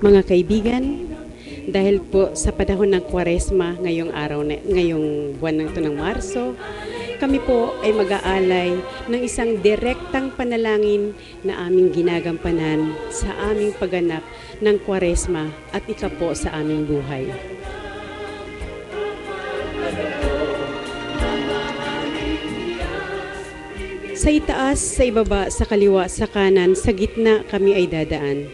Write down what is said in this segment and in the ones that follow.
Mga kaibigan, dahil po sa panahon ng Kwaresma ngayong buwan ng ito ng Marso, kami po ay mag-aalay ng isang direktang panalangin na aming ginagampanan sa aming pagganap ng Kwaresma at ika po sa aming buhay. Sa itaas, sa ibaba, sa kaliwa, sa kanan, sa gitna kami ay dadaan.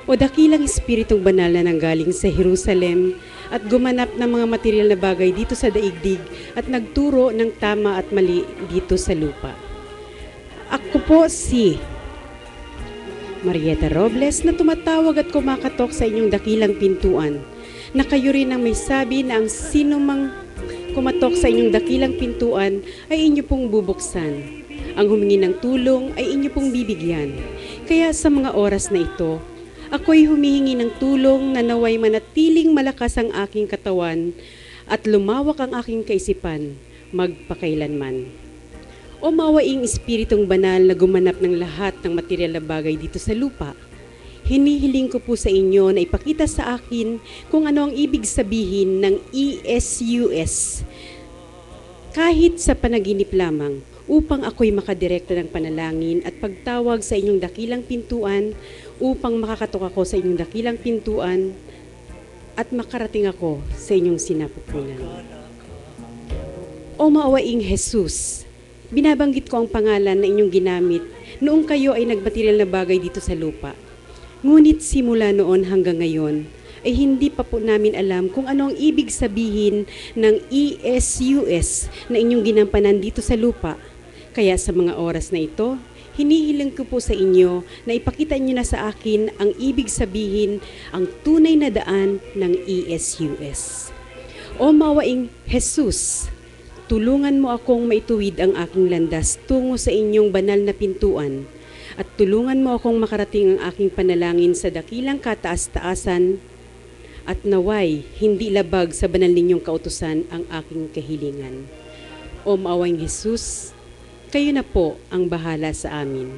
O dakilang Espiritong Banal na nanggaling sa Jerusalem at gumanap ng mga material na bagay dito sa daigdig at nagturo ng tama at mali dito sa lupa. Ako po si Marieta Robles na tumatawag at kumakatok sa inyong dakilang pintuan, na kayo rin ang may sabi na ang sino mang kumatok sa inyong dakilang pintuan ay inyo pong bubuksan. Ang humingi ng tulong ay inyo pong bibigyan. Kaya sa mga oras na ito, ako'y humihingi ng tulong na naway manatiling malakas ang aking katawan at lumawak ang aking kaisipan magpakailanman. O mawaing Espiritong Banal na gumanap ng lahat ng material na bagay dito sa lupa, hinihiling ko po sa inyo na ipakita sa akin kung ano ang ibig sabihin ng ESUS, kahit sa panaginip lamang, upang ako'y makadirekta ng panalangin at pagtawag sa inyong dakilang pintuan, upang makakatok ako sa inyong dakilang pintuan at makarating ako sa inyong sinapupunan. O maawaing Jesus, binabanggit ko ang pangalan na inyong ginamit noong kayo ay nagmaterial na bagay dito sa lupa. Ngunit simula noon hanggang ngayon, ay hindi pa po namin alam kung ano ang ibig sabihin ng ESUS na inyong ginampanan dito sa lupa. Kaya sa mga oras na ito, hinihiling ko po sa inyo na ipakita niyo na sa akin ang ibig sabihin, ang tunay na daan ng ESUS. O mawaing Jesus, tulungan mo akong maituwid ang aking landas tungo sa inyong banal na pintuan at tulungan mo akong makarating ang aking panalangin sa dakilang kataas-taasan at naway hindi labag sa banal ninyong kautusan ang aking kahilingan. O maawang Jesus, kayo na po ang bahala sa amin.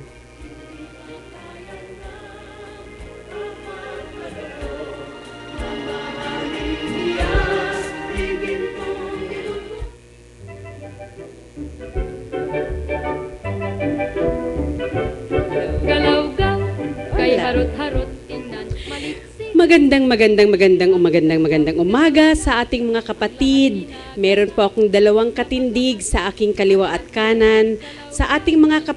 Galaw-gaw, kay harot-harot, tingnan, Magandang umaga sa ating mga kapatid. Meron po akong dalawang katindig sa aking kaliwa at kanan. Sa ating mga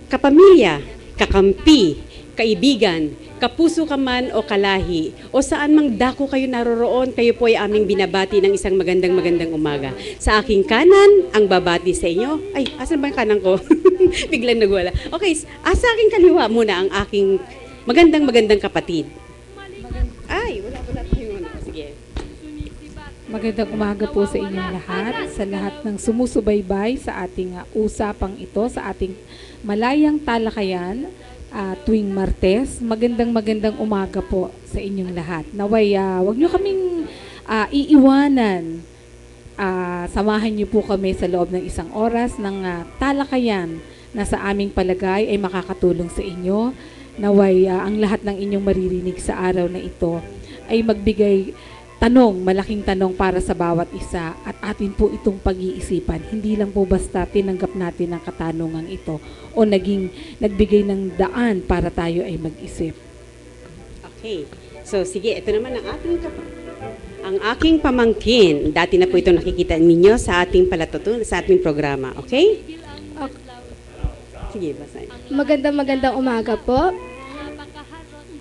kapamilya, kakampi, kaibigan, kapuso ka man o kalahi, o saan mang dako kayo naroroon, kayo po ay aming binabati ng isang magandang umaga. Sa aking kanan, ang babati sa inyo. Ay, asan ba yung kanan ko? Biglang nagwala. Okay, sa aking kaliwa muna ang aking magandang kapatid. Ay, wala tayong ano. Sige. Magandang umaga po sa inyong lahat, sa lahat ng sumusubaybay sa ating usapang ito, sa ating malayang talakayan tuwing Martes. Magandang umaga po sa inyong lahat. Naway, wag nyo kaming iiwanan. Samahan niyo po kami sa loob ng isang oras ng talakayan na sa aming palagay ay makakatulong sa inyo. Naway ang lahat ng inyong maririnig sa araw na ito ay magbigay malaking tanong para sa bawat isa at atin po itong pag-iisipan. Hindi lang po basta tinanggap natin ang katanungan ito o nagbigay ng daan para tayo ay mag-isip. Okay. So sige, ito naman ang aking pamangkin. Dati na po ito nakikita ninyo sa ating sa ating programa. Okay? Sige, basahin. Magandang umaga po.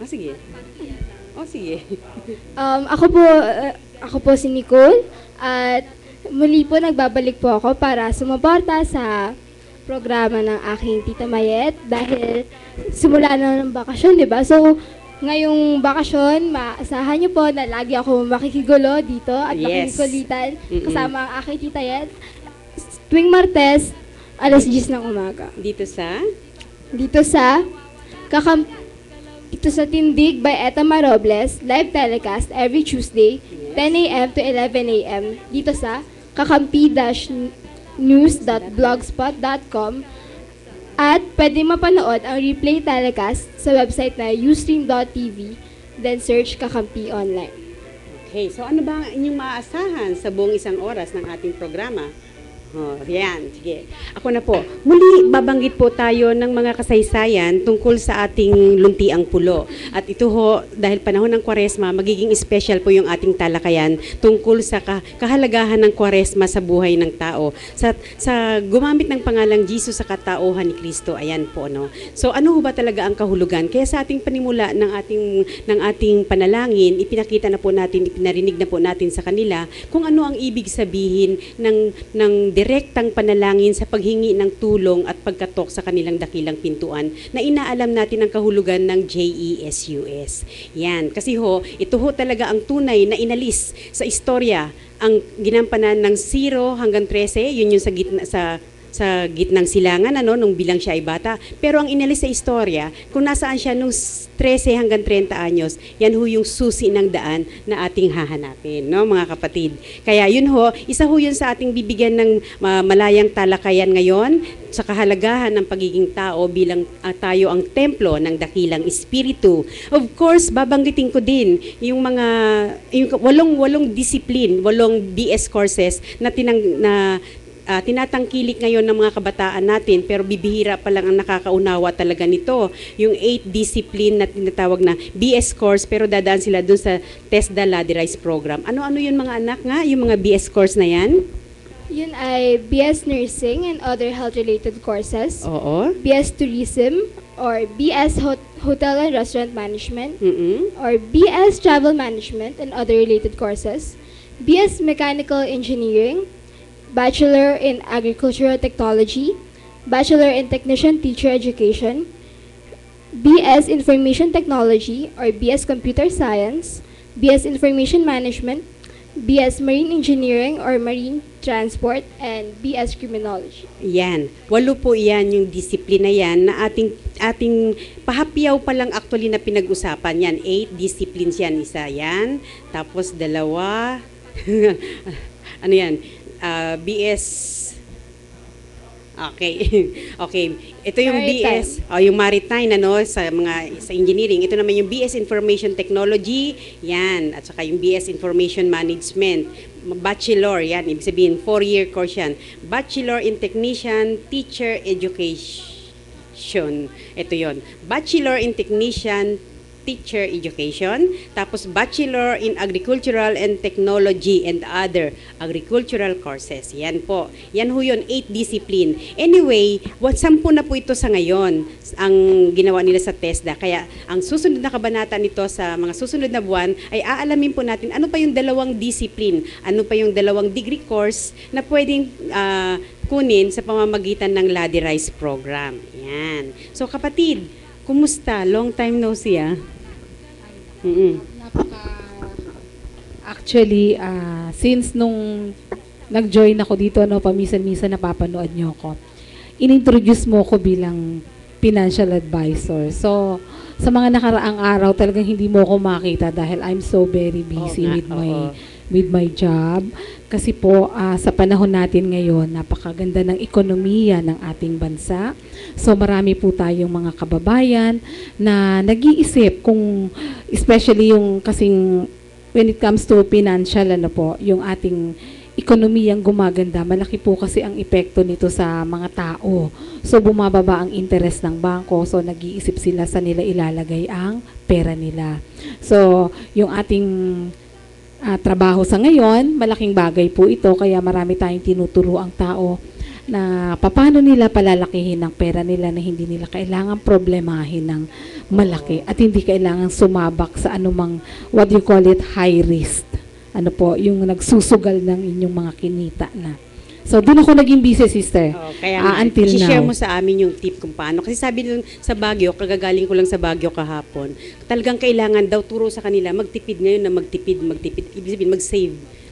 Sige. Sige. Ako po si Nicole at muli po nagbabalik po ako para sumuporta sa programa ng aking Tita Mayet dahil simula na ng bakasyon, di ba? So, ngayong bakasyon, maasahan niyo po na lagi ako makikigulo dito at makikulitan kasama ang aking Tita Mayet tuwing Martes, alas 10 ng umaga. Dito sa Tindig by Eta Robles, live telecast every Tuesday, 10 a.m. to 11 a.m. dito sa kakampi-news.blogspot.com at pwede mapanood ang replay telecast sa website na ustream.tv then search Kakampi online. Okay, so ano ba ang inyong maaasahan sa buong isang oras ng ating programa? Oh, yan, sige. Ako na po. Muli, babanggit po tayo ng mga kasaysayan tungkol sa ating luntiang pulo. At ito ho, dahil panahon ng Kwaresma, magiging special po yung ating talakayan tungkol sa kahalagahan ng Kwaresma sa buhay ng tao. Sa gumamit ng pangalang Jesus sa katauhan ni Kristo, ayan po, no? So, ano ho ba talaga ang kahulugan? Kaya sa ating panimula ng ating panalangin, ipinakita na po natin, ipinarinig na po natin sa kanila kung ano ang ibig sabihin ng direktang panalangin sa paghingi ng tulong at pagkatok sa kanilang dakilang pintuan na inaalam natin ang kahulugan ng JESUS. Yan, kasi ito talaga ang tunay na inalis sa istorya ang ginampanan ng 0 hanggang 13, yun yung sa gitnang silangan nung bilang siya ay bata. Pero ang inalis sa istorya, kung nasaan siya nung 13 hanggang 30 anyos, yan yung susi ng daan na ating hahanapin, no, mga kapatid. Kaya yun isa yun sa ating bibigyan ng malayang talakayan ngayon sa kahalagahan ng pagiging tao bilang tayo ang templo ng dakilang espiritu. Of course, babanggitin ko din yung walong discipline, 8 BS courses na tinatangkilik ngayon ng mga kabataan natin, pero bibihira pa lang ang nakakaunawa talaga nito. Yung 8 discipline na tinatawag na BS course, pero dadaan sila dun sa TESDA Ladderized program. Ano-ano yun mga anak nga, yung mga BS course na yan? Yun ay BS Nursing and other health-related courses, Oo. BS Tourism, or BS Hotel and Restaurant Management, or BS Travel Management and other related courses, BS Mechanical Engineering, Bachelor in Agricultural Technology, Bachelor in Technician Teacher Education, BS Information Technology or BS Computer Science, BS Information Management, BS Marine Engineering or Marine Transport, and BS Criminology. Yan. 8 po yan yung disiplina yan na ating pahapyaw pa lang actually na pinag-usapan. Yan, 8 disciplines yan. Isa yan. Tapos 2. Ano yan? BS. Okay. Okay. Ito yung Maritime. BS, yung maritime sa engineering. Ito naman yung BS Information Technology, yan, at saka yung BS Information Management. Bachelor, yan, ibig sabihin 4-year course yan. Bachelor in Technician Teacher Education. Ito yon. Bachelor in Technician Teacher Education, tapos Bachelor in Agricultural and Technology and other agricultural courses. Yan po. Yan yun, 8 discipline. Anyway, 10 na po ito sa ngayon ang ginawa nila sa TESDA. Kaya ang susunod na kabanata nito sa mga susunod na buwan ay aalamin po natin ano pa yung 2 discipline, ano pa yung 2 degree course na pwedeng kunin sa pamamagitan ng Ladderized program. Yan. So kapatid, kumusta? Long time no see, Actually, since nung nag-join ako dito, paminsan-minsan napapanood niyo ako, inintroduce mo ko bilang financial advisor. So, sa mga nakaraang araw, talagang hindi mo ako makita dahil I'm so very busy with my job. Kasi po, sa panahon natin ngayon, napakaganda ng ekonomiya ng ating bansa. So marami po tayong mga kababayan na nag-iisip kung, especially yung kasing when it comes to financial, yung ating ekonomiyang gumaganda, malaki po kasi ang epekto nito sa mga tao. So bumababa ang interest ng bangko, so nag-iisip sila sa nila ilalagay ang pera nila. So yung ating trabaho sa ngayon, malaking bagay po ito, kaya marami tayong tinuturo ang tao na paano nila palalakihin ang pera nila na hindi nila kailangan problemahin ng malaki at hindi kailangan sumabak sa anumang, what you call it, high risk. Yung nagsusugal ng inyong mga kinita na. So, doon ako naging busy, sister. Kaya until now. I-share mo sa amin yung tip kung paano. Kasi sabi lang sa Baguio, kagagaling ko lang sa Baguio kahapon, talagang kailangan daw turo sa kanila, magtipid ngayon na magtipid. Ibig sabihin,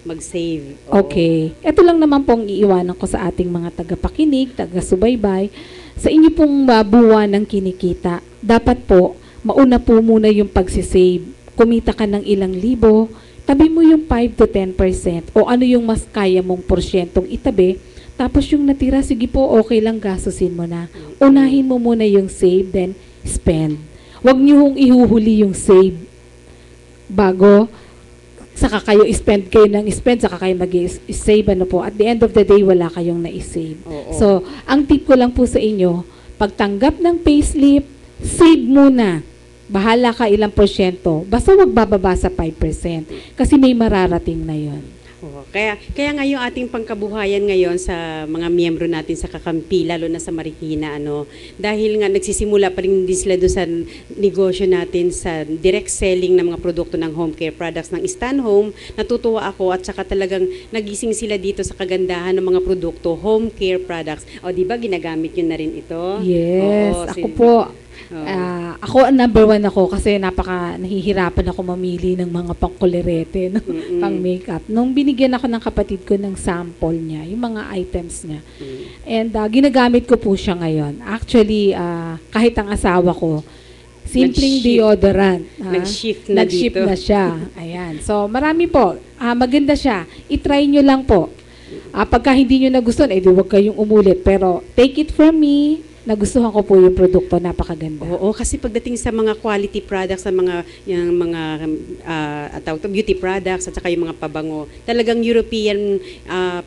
mag-save. Okay. Ito lang naman pong iiwanan ko sa ating mga tagapakinig, taga-subaybay. Sa inyo pong buwan ng kinikita, dapat po, mauna po muna yung pagsisave. Kumita ka ng ilang libo, tabi mo yung 5 to 10% o ano yung mas kaya mong porsyentong itabi, tapos yung natira, sige po, okay lang, gastusin mo na. Unahin mo muna yung save, then spend. Huwag niyo hong ihuhuli yung save. bago saka kayo spend kayo ng spend, saka kayo mag-save, ano po. At the end of the day, wala kayong na-save. Oo. So, ang tip ko lang po sa inyo, pagtanggap ng payslip, save muna. Bahala ka ilang porsyento. Basta wag bababa sa 5%. Kasi may mararating na yon. Oo. Kaya nga yung ating pangkabuhayan ngayon sa mga miyembro natin sa Kakampi, lalo na sa Marikina, dahil nga nagsisimula pa rin din sila doon sa negosyo natin sa direct selling ng mga produkto ng home care products ng Stan Home. Natutuwa ako at saka talagang nagising sila dito sa kagandahan ng mga produkto, home care products. O, di ba ginagamit nyo na rin ito? Yes, Oo, ako po. Oo. Ako ang number 1 ako kasi nahihirapan ako mamili ng mga pangkulerete, no? Pang makeup. Nung binigyan ako ng kapatid ko ng sample niya, yung mga items niya. And ginagamit ko po siya ngayon. Actually, kahit ang asawa ko, simpleng Nag-shift. deodorant. Nag-shift na Nag-shift dito. na siya. Ayan. So, marami po. Maganda siya. I-try nyo lang po. Pagka hindi nyo nagustuhan, di huwag kayong umulit. Pero, take it from me, nagustuhan ko po yung produkto, napakaganda. Oo, kasi pagdating sa mga quality products, sa mga beauty products at saka yung mga pabango, talagang European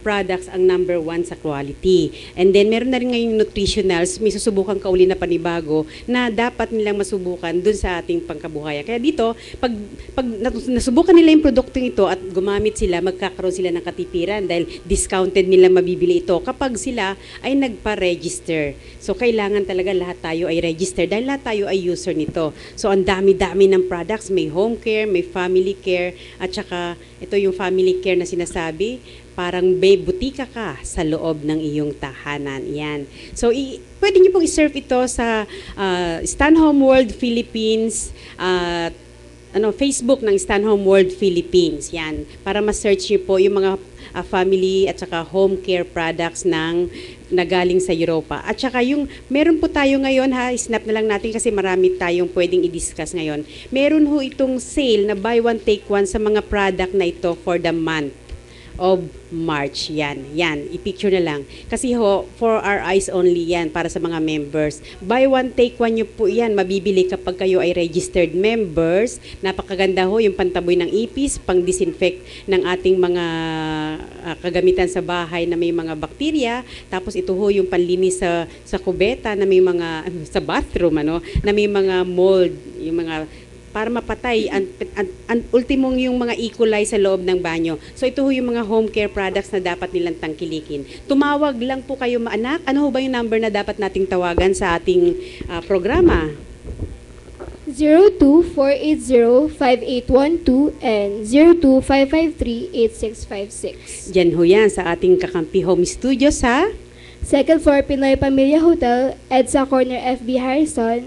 products ang number 1 sa quality. And then meron na rin ngayong nutritionals, may susubukan ka uli na panibago na dapat nilang masubukan dun sa ating pangkabuhayan. Kaya dito, pag nasubukan nila yung produktong ito at gumamit sila, magkakaroon sila ng katipiran dahil discounted nila mabibili ito kapag sila ay nagpa-register. So, kailangan talaga lahat tayo ay register dahil lahat tayo ay user nito. So, ang dami-dami ng products. May home care, may family care, at saka ito yung family care na sinasabi, parang may butika ka sa loob ng iyong tahanan. Yan. So, pwede niyo pong i-serve ito sa Stan Home World Philippines, Facebook ng Stan Home World Philippines. Yan. Para ma-search niyo po yung mga family at saka home care products na galing sa Europa. At saka meron po tayo ngayon, snap na lang natin kasi marami tayong pwedeng i-discuss ngayon. Meron ho itong sale na buy one take one sa mga product na ito for the month of March. Yan, i-picture na lang. Kasi for our eyes only yan, para sa mga members. Buy one, take one nyo po yan, mabibili kapag kayo ay registered members. Napakaganda ho, yung pantaboy ng ipis, pang-disinfect ng ating mga kagamitan sa bahay na may mga bakterya. Tapos ito ho, yung panlinis sa kubeta na may mga, sa bathroom, na may mga mold, yung mga para mapatay ang ultimong yung mga E. coli sa loob ng banyo. So ito ho yung mga home care products na dapat nilang tangkilikin. Tumawag lang po kayo maanak. Ano ho ba yung number na dapat nating tawagan sa ating programa? 02-480-5812 and 02-553-8656. Diyan ho yan sa ating Kakampi Home Studio sa Second floor, Pinoy Pamilya Hotel, EDSA Corner FB Harrison,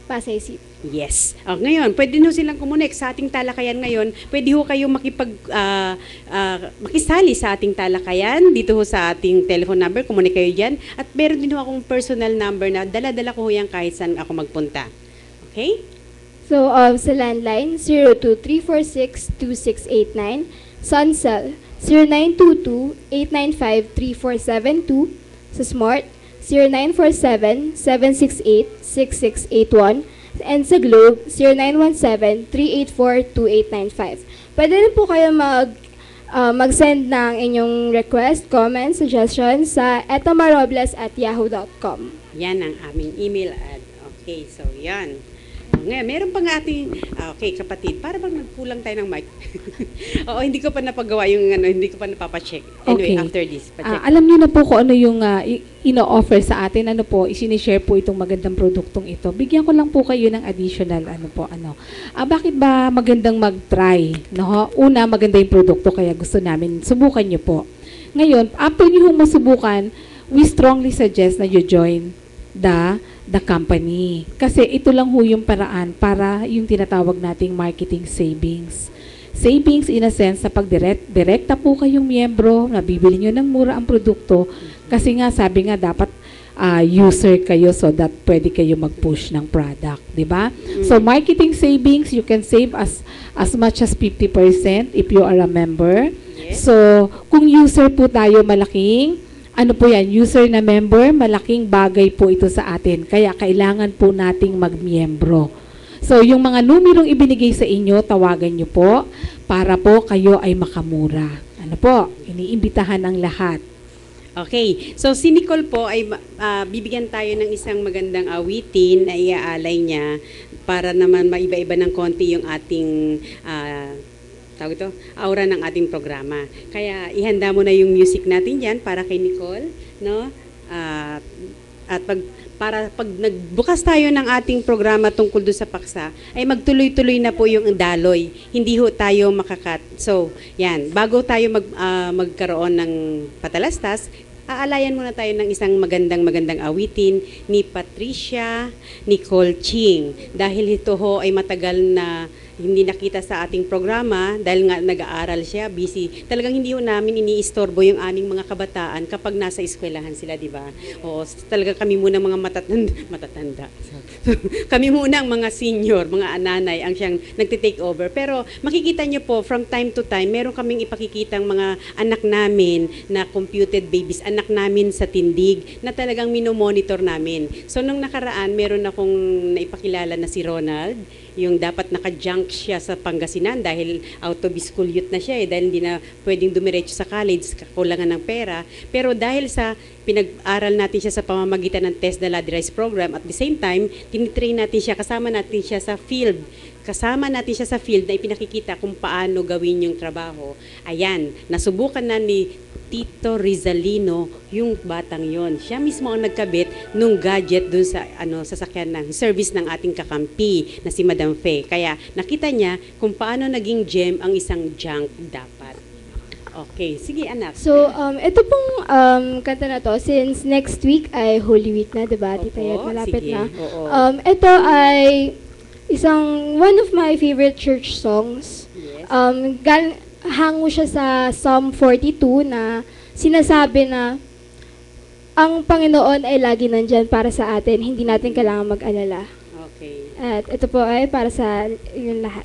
Pasay City. Yes. Ngayon, pwede ho silang kumonek sa ating talakayan ngayon. Pwede ho kayo makisali sa ating talakayan dito ho sa ating telephone number. Kumonek kayo dyan. At meron din ho akong personal number na dala-dala ko ho yan kahit saan ako magpunta. Okay? So, sa landline, 02346-2689. Suncell, 0922-895-3472. Sa Smart, 0947-768-6681. And sa Globe, 0917-384-2895. Pwede rin po kayo mag-send ng inyong request, comments, suggestions sa etomarobles@yahoo.com. Yan ang aming email ad. Okay, so yan. Ngayon, meron pa nga ating, okay kapatid, para bang nagkulang tayo ng mic? Oo, hindi ko pa napagawa yung hindi ko pa napapacheck. Anyway, Okay. after this, pacheck. Alam niyo na po kung ano yung ino-offer sa atin, isinishare po itong magandang produktong ito. Bigyan ko lang po kayo ng additional, bakit ba magandang mag-try? No? Una, maganda yung produkto, kaya gusto namin, subukan niyo po. Ngayon, after niyo masubukan, we strongly suggest na you join the company. Kasi ito lang ho yung paraan para yung tinatawag nating marketing savings. Savings in a sense na pag direkta po kayong miyembro, nabibili nyo ng mura ang produkto, kasi nga sabi nga dapat user kayo so that pwede kayo mag-push ng product, di ba? So marketing savings, you can save as much as 50% if you are a member. Yes. So kung user po tayo, malaking user na member, malaking bagay po ito sa atin. Kaya kailangan po nating magmiyembro. So, yung mga numerong ibinigay sa inyo, tawagan nyo po para po kayo ay makamura. Ano po? Iniimbitahan ang lahat. Okay, so si Nicole po ay bibigyan tayo ng isang magandang awitin na iaalay niya para naman maiba-iba ng konti yung ating tawag ito, aura ng ating programa. Kaya ihanda mo na yung music natin diyan para kay Nicole, no? At para pag nagbukas tayo ng ating programa tungkol doon sa paksa, ay magtuloy-tuloy na po yung daloy. Hindi ho tayo makakat. So, yan. Bago tayo magkaroon ng patalastas, aalayan muna tayo ng isang magandang awitin ni Patricia Nicole Ching. Dahil ito ho ay matagal na hindi nakita sa ating programa dahil nga nag-aaral siya, busy. Talagang hindi ho namin iniistorbo yung aming mga kabataan kapag nasa eskwelahan sila, di ba? Oo, talaga kami muna mga matatanda. Kami muna ang mga senior, mga ananay ang siyang nagte-take over. Pero makikita niyo po, from time to time, meron kaming ipakikitang mga anak namin na computed babies, anak namin sa tindig, na talagang minomonitor namin. So, nung nakaraan, meron akong naipakilala na si Ronald, yung dapat naka-junk siya sa Pangasinan dahil out of school youth na siya dahil hindi na pwedeng dumiretso sa college, kakulangan ng pera. Pero dahil sa pinag-aral natin siya sa pamamagitan ng Test the Ladderized program, at the same time, tinitrain natin siya, kasama natin siya sa field. Kasama natin siya sa field na ipinakikita kung paano gawin yung trabaho. Ayan, nasubukan na ni Tito Rizalino yung batang yon. Siya mismo ang nagkabit nung gadget dun sa sasakyan ng service ng ating kakampi na si Madam Faye. Kaya nakita niya kung paano naging gem ang isang junk dapat. Okay, sige anak. So, ito pong kanta na to, since next week ay Holy Week na, diba? Tita Yet, malapit sige. na. Oo. Ito ay one of my favorite church songs. Yes. Hango siya sa Psalm 42 na sinasabi na ang Panginoon ay lagi nandyan para sa atin, hindi natin kailangan mag-alala. Okay. At ito po ay para sa inyong lahat.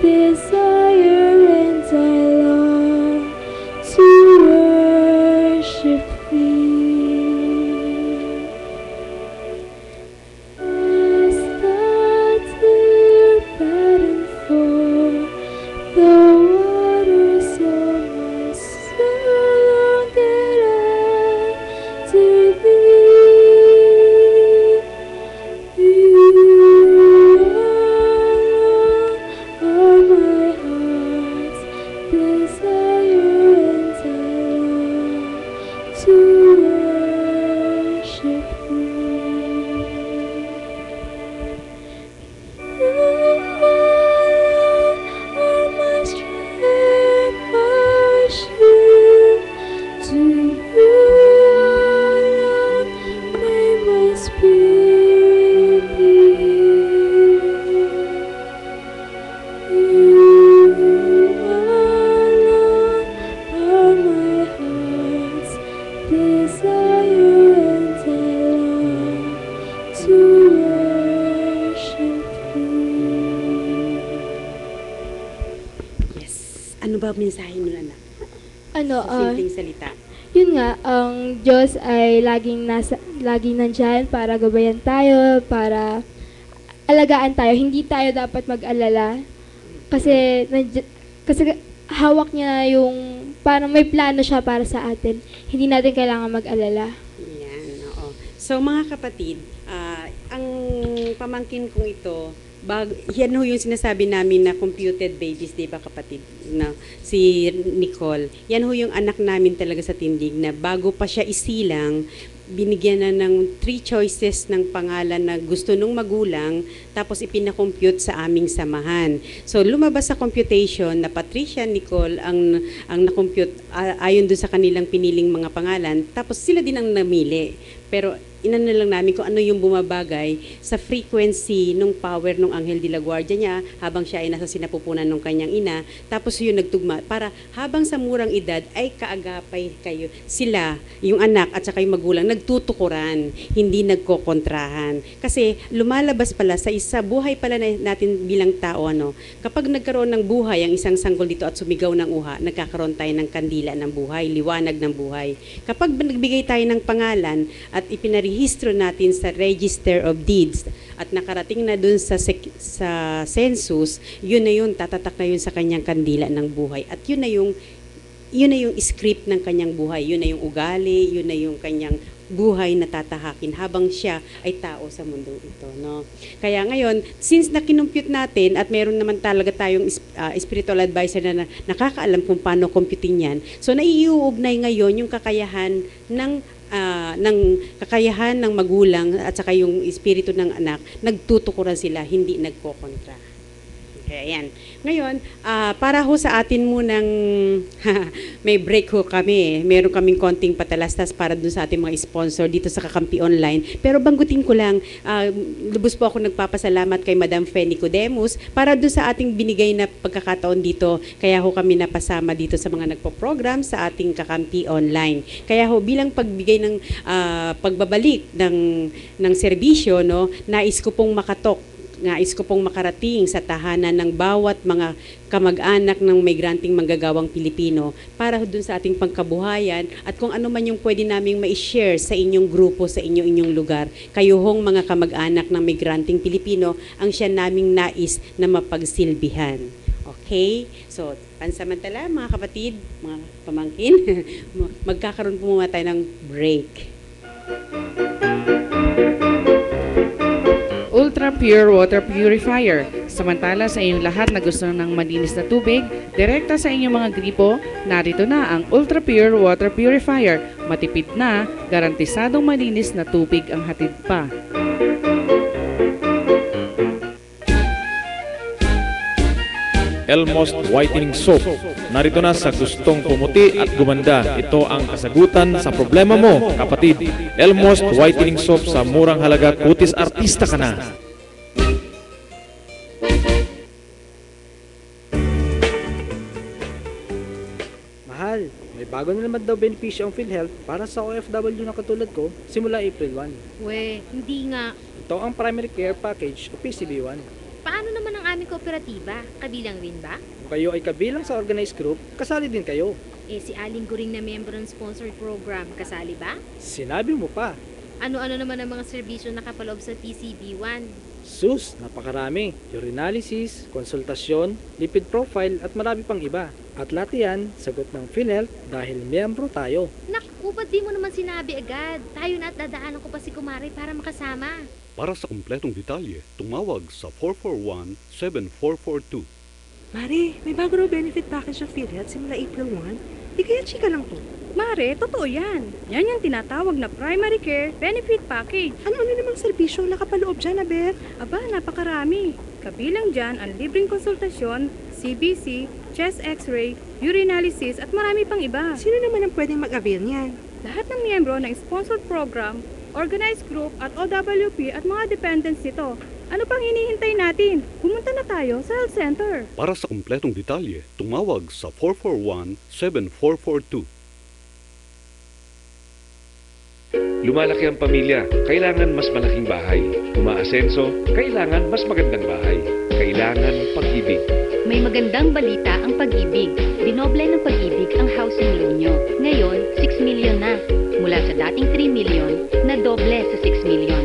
desire and I long to worship Thee. As the deer panting for the water, so my soul longeth after Thee. You are my heart's desire, and I long to worship Thee. You are my strength, my shield. To You alone may my spirit yield. You alone are my heart's desire, and I long to worship Thee. Yes. Ano ba mensahe nun, anak? Ano, Sa simpleng salita. yun nga, ang Diyos ay laging nandyan para gabayan tayo, para alagaan tayo. Hindi tayo dapat mag-alala. Kasi hawak niya yung, parang may plano siya para sa atin. Hindi natin kailangan mag-alala. Yan, oo. So mga kapatid, ang pamangkin kong ito, yan ho yung sinasabi namin na computed babies, di ba kapatid? Na, si Nicole. Yan ho yung anak namin talaga sa tindig na bago pa siya isilang, binigyan na ng 3 choices ng pangalan na gusto nung magulang, tapos ipinakompute sa aming samahan. So lumabas sa computation na Patricia, Nicole ang nakompute ayon doon sa kanilang piniling mga pangalan, tapos sila din ang namili. Pero inano lang namin kung ano yung bumabagay sa frequency nung power nung Anghel de la Guardia niya habang siya ay nasa sinapupunan ng kanyang ina. Tapos yun nagtugma para habang sa murang edad ay kaagapay kayo sila, yung anak at saka yung magulang, nagtutukuran, hindi nagkokontrahan. Kasi lumalabas pala sa isa buhay pala natin bilang tao, kapag nagkaroon ng buhay ang isang sanggol dito at sumigaw ng uha, nagkakaroon tayo ng kandila ng buhay, liwanag ng buhay. Kapag nagbigay tayo ng pangalan at ipinarehistro natin sa Register of Deeds at nakarating na dun sa census, yun na yun, tatatak na yun sa kanyang kandila ng buhay. At yun na yung script ng kanyang buhay, yun na yung ugali, yun na yung kanyang buhay na tatahakin habang siya ay tao sa mundo ito, Kaya ngayon, since na-kinompute natin at meron naman talaga tayong spiritual advisor na nakakaalam kung paano computing yan, so naiuugnay ngayon yung kakayahan ng magulang at saka yung espiritu ng anak, nagtutukuran sila, hindi nagkokontra. Okay, ayan. Ngayon, para ho sa atin munang may break ho kami. Meron kaming konting patalastas para dun sa ating mga sponsor dito sa Kakampi Online. Pero banggutin ko lang, lubos po ako nagpapasalamat kay Madam Fe Nicodemus para dun sa ating binigay na pagkakataon dito. Kaya ho kami napasama dito sa mga nagpo-program sa ating Kakampi Online. Kaya ho bilang pagbigay ng pagbabalik ng serbisyo, nais ko pong makarating sa tahanan ng bawat mga kamag-anak ng migranting manggagawang Pilipino para dun sa ating pangkabuhayan at kung ano man yung pwede naming ma-share sa inyong grupo, sa inyong lugar. Kayo hong mga kamag-anak ng migranting Pilipino ang siya naming nais na mapagsilbihan. Okay? So, pansamantala mga kapatid, mga pamangkin, magkakaroon po muna tayo ng break. Ultra Pure Water Purifier. Samantala sa inyong lahat na gusto ng malinis na tubig, direkta sa inyong mga gripo, narito na ang Ultra Pure Water Purifier. Matipid na, garantisadong malinis na tubig ang hatid pa. Elmost Whitening Soap. Narito na sa gustong pumuti at gumanda. Ito ang kasagutan sa problema mo, kapatid. Elmost Whitening Soap sa murang halaga, kutis artista ka na. Mahal, may bago na naman daw benepisyo ang PhilHealth para sa OFW na katulad ko simula April 1. We, hindi nga. Ito ang Primary Care Package o PCB1. Paano naman ang aming kooperatiba. Kabilang rin ba? Kung kayo ay kabilang sa organized group, kasali din kayo. Si Aling Guring na member ng sponsored program, kasali ba? Sinabi mo pa. Ano-ano naman ang mga serbisyo nakapaloob sa TCB1? Sus, napakarami. Urinalysis, konsultasyon, lipid profile at marami pang iba. At lahat yan, sagot ng PhilHealth dahil miyembro tayo. Naku, ba't di mo naman sinabi agad? Tayo na at dadaanan ko pa si Kumari para makasama. Para sa kumpletong detalye, tumawag sa 441-7442. Mare, may bago raw benefit package ng PhilHealth simula April 1. Di kaya chika lang to. Mare, totoo yan. Yan yung tinatawag na primary care benefit package. Ano-ano namang serbisyo nakapaloob dyan, Aber? Aba, napakarami. Kabilang dyan ang libreng konsultasyon, CBC, chest x-ray, urinalysis at marami pang iba. Sino naman ang pwedeng mag-avail niyan? Lahat ng miyembro ng sponsored program, organized group at OWP at mga dependents nito. Ano pang hinihintay natin? Pumunta na tayo sa health center. Para sa kumpletong detalye, tumawag sa 441-7442. Lumalaki ang pamilya, kailangan mas malaking bahay. Umaasenso, kailangan mas magandang bahay. Kailangan pag-ibig. May magandang balita ang pag-ibig. Dinoble ng pag-ibig ang housing loan nyo. Ngayon, 6 million na. Mula sa dating 3 million, na doble sa 6 million.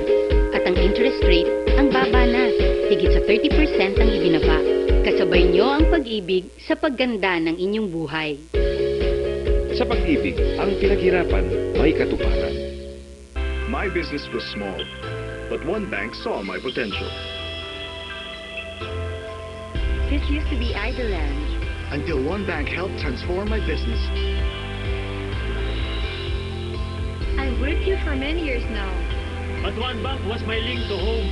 At ang interest rate, ang baba na. Higit sa 30% ang ibinaba. Kasabay nyo ang pag-ibig sa pagganda ng inyong buhay. Sa pag-ibig, ang pinaghirapan may katuparan. My business was small, but one bank saw my potential. This used to be idleland. Until one bank helped transform my business. I've worked here for many years now. But one bank was my link to home.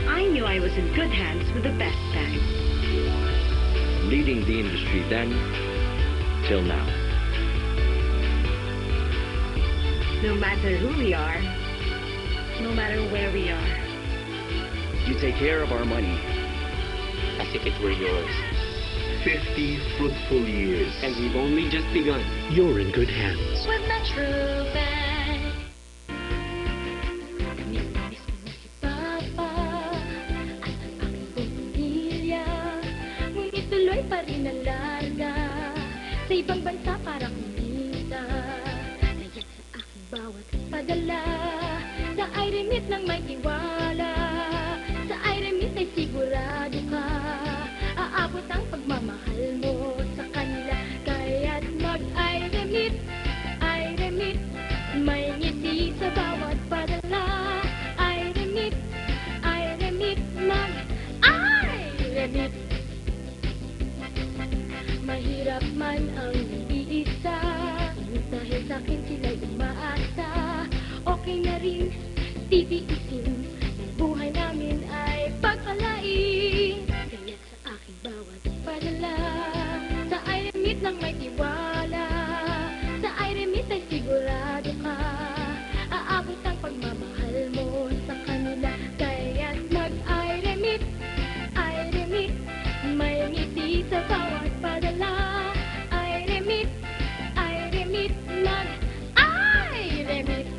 I knew I was in good hands with the best bank. Leading the industry then, till now. No matter who we are, no matter where we are. You take care of our money as if it were yours. 50 fruitful years. And we've only just begun. You're in good hands. With Metro Bank. Miss mo si Papa at ang aking pamilya. Ngunit tuloy pa rin ang larga sa ibang bansa para kumita. Bawat padala sa iRemit nang may tiwala. Sa iRemit ay sigurado ka aabot ang pagmamahal mo sa kanila. Kaya't mag-iRemit, iRemit, may ngiti sa bawat padala. iRemit, iRemit, mag-iRemit. Mahirap man ang iisa, dahil sa akin sila'y umaasa. Okay na rin, titiisin, ang buhay namin ay pagpalain. Kaya sa aking bawat padala, sa iRemit lang may tiwala. Sa iRemit ay sigurado ka aabot ang pagmamahal mo sa kanila. Kaya't mag-iRemit, iRemit, may ngiti sa bawat padala. iRemit, iRemit, mag-iRemit.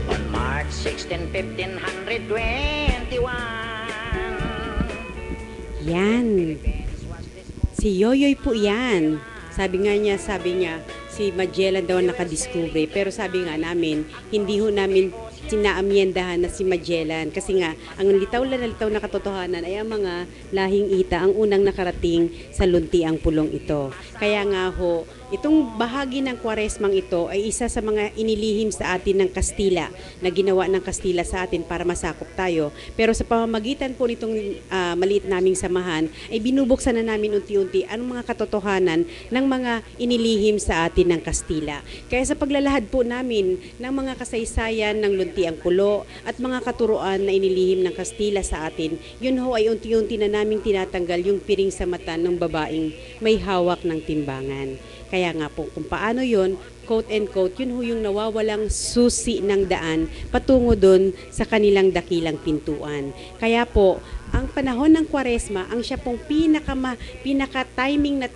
On March 16, 1521. Yan. Si Yoyoy po yan. Sabi niya, si Magellan daw nakadiscover. Pero sabi nga namin, hindi ho namin sinaamyendahan na si Magellan. Kasi nga, ang litaw na katotohanan ay ang mga lahing ita ang unang nakarating sa luntiang pulong ito. Kaya nga ho, itong bahagi ng Kwaresmang ito ay isa sa mga inilihim sa atin ng Kastila, na ginawa ng Kastila sa atin para masakop tayo. Pero sa pamamagitan po nitong maliit naming samahan, ay binubuksan na namin unti-unti anong mga katotohanan ng mga inilihim sa atin ng Kastila. Kaya sa paglalahad po namin ng mga kasaysayan ng luntiang pulo at mga katuruan na inilihim ng Kastila sa atin, yun ho ay unti-unti na naming tinatanggal yung piring sa mata ng babaeng may hawak ng timbangan. Kaya nga po, kung paano yon, quote and quote, yun ho yung nawawalang susi ng daan patungo doon sa kanilang dakilang pintuan. Kaya po, ang panahon ng Kwaresma, ang siya pong pinaka-timing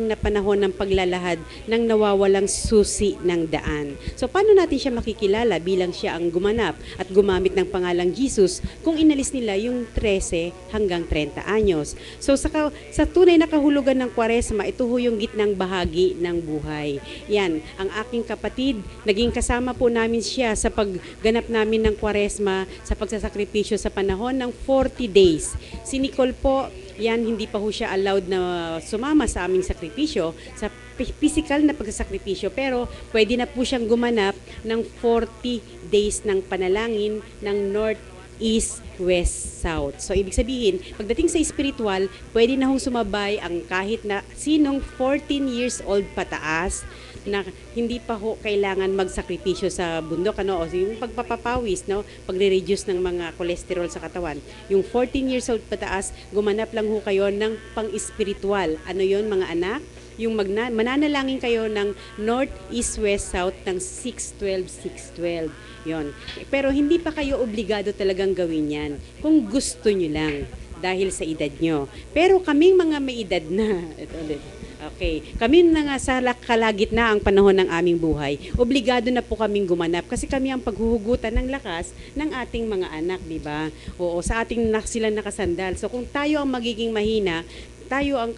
na panahon ng paglalahad ng nawawalang susi ng daan. So, paano natin siya makikilala bilang siya ang gumanap at gumamit ng pangalang Jesus kung inalis nila yung 13 hanggang 30 anyos? So, sa tunay na kahulugan ng Kwaresma, ito ho yung gitnang bahagi ng buhay. Yan, ang aking kapatid, naging kasama po namin siya sa pagganap namin ng Kwaresma, sa pagsasakripisyo sa panahon ng 40 days. Si Nicole po, yan, hindi pa ho siya allowed na sumama sa aming sakripisyo, sa physical na pagsasakripisyo, pero pwede na po siyang gumanap ng 40 days ng panalangin ng North, East, West, South. So, ibig sabihin, pagdating sa spiritual, pwede na hong sumabay ang kahit na sinong 14 years old pataas na hindi pa ho kailangan magsakripisyo sa bundok, ano, o yung pagpapapawis, no, pagre-reduce ng mga cholesterol sa katawan. Yung 14 years old pataas, gumanap lang ho kayo ng pang-spiritual. Ano yon mga anak? Yung mananalangin kayo ng North, East, West, South ng 612, 612. Yon. Pero hindi pa kayo obligado talagang gawin yan kung gusto nyo lang dahil sa edad nyo. Pero kaming mga may edad na, ito ulit. Okay, kami na nga sa kalagitnaan ang panahon ng aming buhay. Obligado na po kaming gumanap kasi kami ang paghuhugutan ng lakas ng ating mga anak, di ba? Oo, sa ating sila nakasandal. So kung tayo ang magiging mahina, tayo ang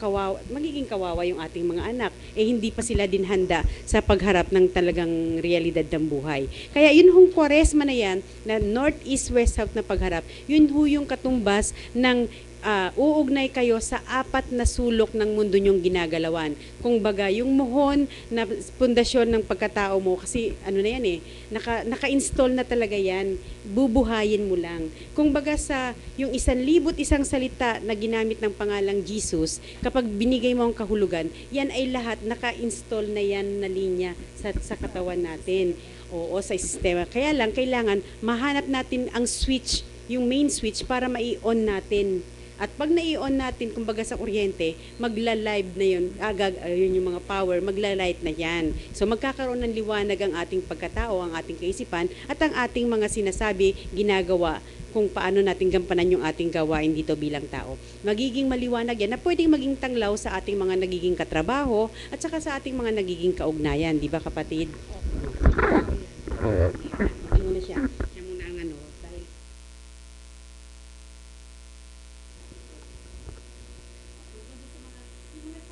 magiging kawawa yung ating mga anak. Hindi pa sila din handa sa pagharap ng talagang realidad ng buhay. Kaya yun hong Kwaresma na yan, na North, East, West, South na pagharap, yun ho yung katumbas ng uugnay kayo sa 4 na sulok ng mundo nyong ginagalawan. Kung baga, yung muhon na pundasyon ng pagkatao mo, kasi ano na yan naka-install na talaga yan, bubuhayin mo lang. Kung baga sa yung 1,001 salita na ginamit ng pangalang Jesus, kapag binigay mo ang kahulugan, yan ay lahat naka-install na yan na linya sa katawan natin. Oo, sa sistema. Kaya lang, kailangan mahanap natin ang switch, yung main switch para mai-on natin. At pag na-i-on natin, kumbaga sa kuryente, magla-live na yun, yun yung mga power, magla-light na yan. So magkakaroon ng liwanag ang ating pagkatao, ang ating kaisipan, at ang ating mga sinasabi, ginagawa, kung paano natin gampanan yung ating gawain dito bilang tao. Magiging maliwanag yan na pwedeng maging tanglaw sa ating mga nagiging katrabaho at saka sa ating mga nagiging kaugnayan. Di ba, kapatid? Ano na siya? Siya muna ang ano.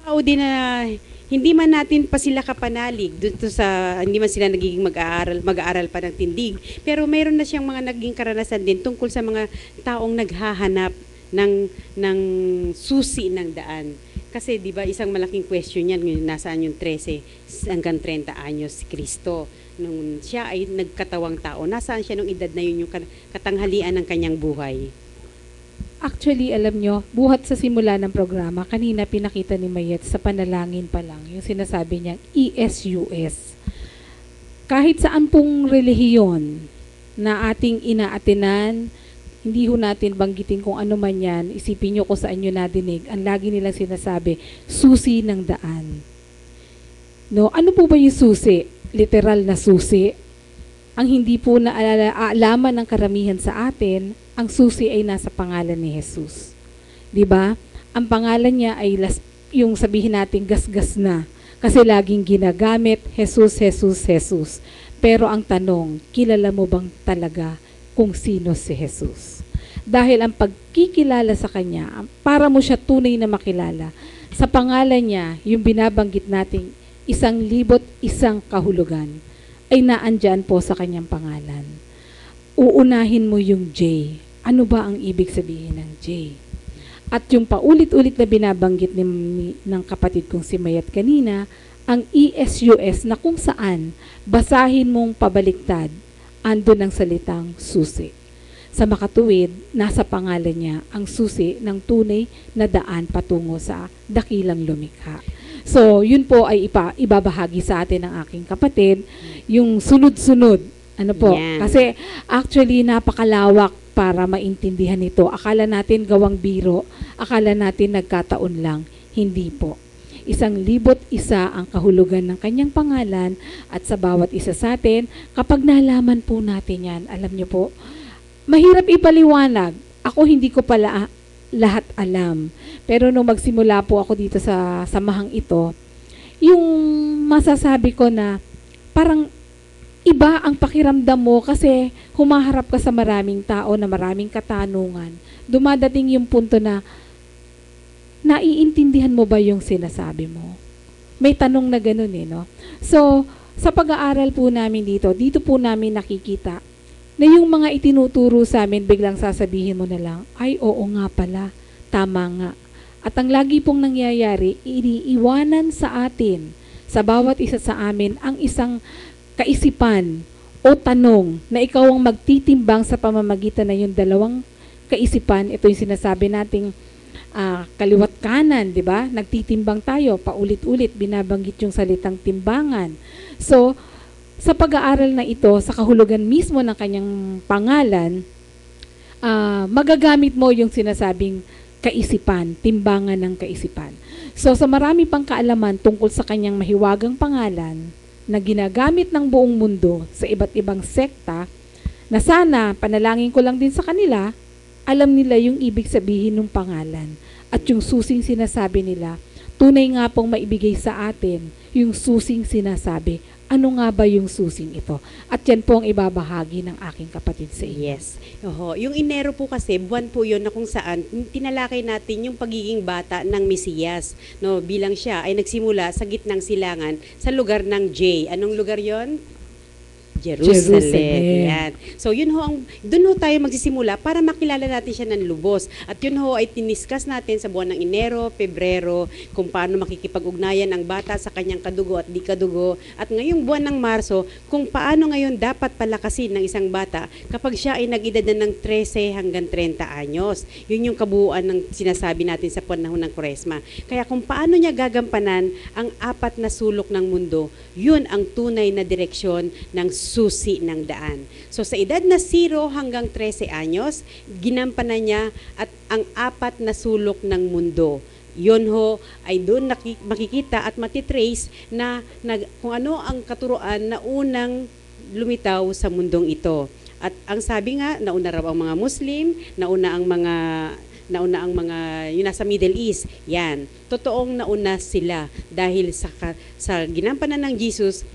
Tao din na hindi man natin pa sila kapanalig dito sa hindi man sila nagiging mag-aaral pa ng tindig, pero mayroon na siyang mga naging karanasan din tungkol sa mga taong naghahanap ng susi ng daan. Kasi 'di ba isang malaking question yan, nasaan yung 13 hanggang 30 anyos si Kristo nung siya ay nagkatawang tao. Nasaan siya nung edad na yun, yung katanghalian ng kanyang buhay? Actually, alam nyo, buhat sa simula ng programa, kanina pinakita ni Mayet sa panalangin pa lang, yung sinasabi niyang ESUS. Kahit saan pong relihiyon na ating inaatinan, hindi ho natin banggitin kung ano man yan, isipin nyo kung saan nyo nadinig, ang lagi nilang sinasabi, susi ng daan. No, ano po ba yung susi? Literal na susi? Ang hindi po naalaman ng karamihan sa atin, ang susi ay nasa pangalan ni Jesus. 'Di ba? Ang pangalan niya ay yung sabihin natin gasgas na kasi laging ginagamit Jesus, Jesus, Jesus. Pero ang tanong, kilala mo bang talaga kung sino si Jesus? Dahil ang pagkikilala sa kanya, para mo siya tunay na makilala, sa pangalan niya, yung binabanggit nating 1,001 kahulugan ay naandyan po sa kanyang pangalan. Uunahin mo yung J. Ano ba ang ibig sabihin ng J? At yung paulit-ulit na binabanggit ng kapatid kong si Mayat kanina, ang ESUS na kung saan basahin mong pabaliktad, andun ang salitang susi. Sa makatuwid, nasa pangalan niya ang susi ng tunay na daan patungo sa dakilang lumikha. So, yun po ay ibabahagi sa atin ng aking kapatid, yung sunod-sunod. Ano po? Yeah. Kasi actually napakalawak para maintindihan ito. Akala natin gawang biro, akala natin nagkataon lang. Hindi po. 1,001 ang kahulugan ng kanyang pangalan at sa bawat isa sa atin, kapag nalaman po natin yan, alam niyo po, mahirap ipaliwanag. Ako hindi ko pala lahat alam. Pero nung magsimula po ako dito sa samahang ito, yung masasabi ko na parang iba ang pakiramdam mo kasi humaharap ka sa maraming tao na maraming katanungan. Dumadating yung punto na naiintindihan mo ba yung sinasabi mo? May tanong na ganun no? So, sa pag-aaral po namin dito po namin nakikita na yung mga itinuturo sa amin, biglang sasabihin mo na lang, ay oo nga pala, tama nga. At ang lagi pong nangyayari, iniiwanan sa atin, sa bawat isa sa amin, ang isang kaisipan o tanong na ikaw ang magtitimbang sa pamamagitan na yung dalawang kaisipan. Ito yung sinasabi nating kaliwat kanan, di ba? Nagtitimbang tayo, paulit-ulit, binabanggit yung salitang timbangan. So, sa pag-aaral na ito, sa kahulugan mismo ng kanyang pangalan, magagamit mo yung sinasabing kaisipan, timbangan ng kaisipan. So, sa marami pang kaalaman tungkol sa kanyang mahiwagang pangalan na ginagamit ng buong mundo sa iba't ibang sekta, na sana, panalangin ko lang din sa kanila, alam nila yung ibig sabihin ng pangalan at yung susing sinasabi nila. Tunay nga pong maibigay sa atin yung susing sinasabi. Ano nga ba yung susing ito? At yan po ang ibabahagi ng aking kapatid sa inyo. Yes. Oho. Yung Enero po kasi, buwan po yun na kung saan tinalakay natin yung pagiging bata ng Mesiyas. No, bilang siya ay nagsimula sa gitnang silangan sa lugar ng J. Anong lugar yon? Jerusalem. Yan. So yun ho, doon ho tayo magsisimula para makilala natin siya ng lubos. At yun ho ay tiniskas natin sa buwan ng Enero, Pebrero, kung paano makikipag-ugnayan ang bata sa kanyang kadugo at di kadugo. At ngayong buwan ng Marso, kung paano ngayon dapat palakasin ng isang bata kapag siya ay nag-edad na ng 13 hanggang 30 anyos. Yun yung kabuuan ng sinasabi natin sa panahon ng Kwaresma. Kaya kung paano niya gagampanan ang 4 na sulok ng mundo, yun ang tunay na direksyon ng susi ng daan. So sa edad na 0 hanggang 13 anyos, ginampanan niya at ang 4 na sulok ng mundo. Yun ho ay doon makikita at matitrace na kung ano ang katuruan na unang lumitaw sa mundong ito. At ang sabi nga, nauna raw ang mga Muslim, nauna ang mga yun nasa Middle East. Yan. Totoong nauna sila dahil sa ginampanan ng Jesus,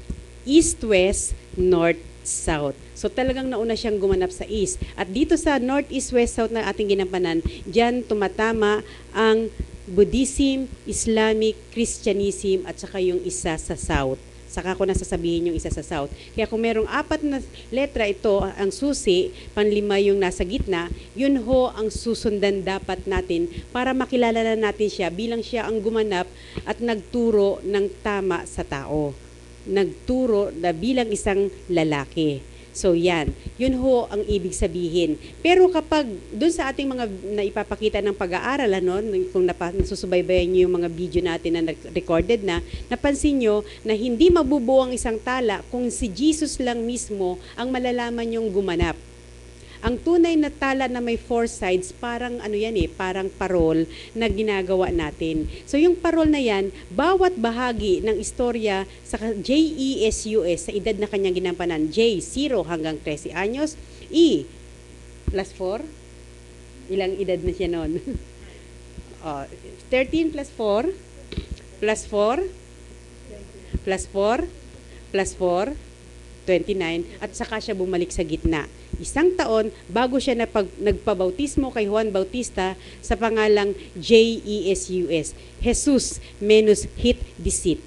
East, West, North, South. So talagang nauna siyang gumanap sa East. At dito sa North, East, West, South na ating ginampanan, diyan tumatama ang Buddhism, Islamic, Christianism at saka yung isa sa South. Saka ko nasasabihin yung isa sa South. Kaya kung merong 4 na letra, ito ang susi, panlima yung nasa gitna, yun ho ang susundan dapat natin para makilala na natin siya bilang siya ang gumanap at nagturo ng tama sa tao. Nagturo na bilang isang lalaki. So yan, yun ho ang ibig sabihin. Pero kapag doon sa ating mga naipapakita ng pag-aaral, kung nasusubaybayan niyo yung mga video natin na recorded na, napansin niyo na hindi mabubuo ang isang tala kung si Jesus lang mismo ang malalaman yung gumanap. Ang tunay na tala na may 4 sides, parang parang parol na ginagawa natin. So yung parol na yan, bawat bahagi ng istorya sa JESUS, sa edad na kanyang ginampanan, J, 0 hanggang 13 anyos, E, plus 4, ilang edad na siya noon? 13 plus 4, plus 4, plus 4, plus 4, 29, at saka siya bumalik sa gitna. 1 taon bago siya nagpabautismo kay Juan Bautista sa pangalang JESUS, Jesus Menus Hit Disit.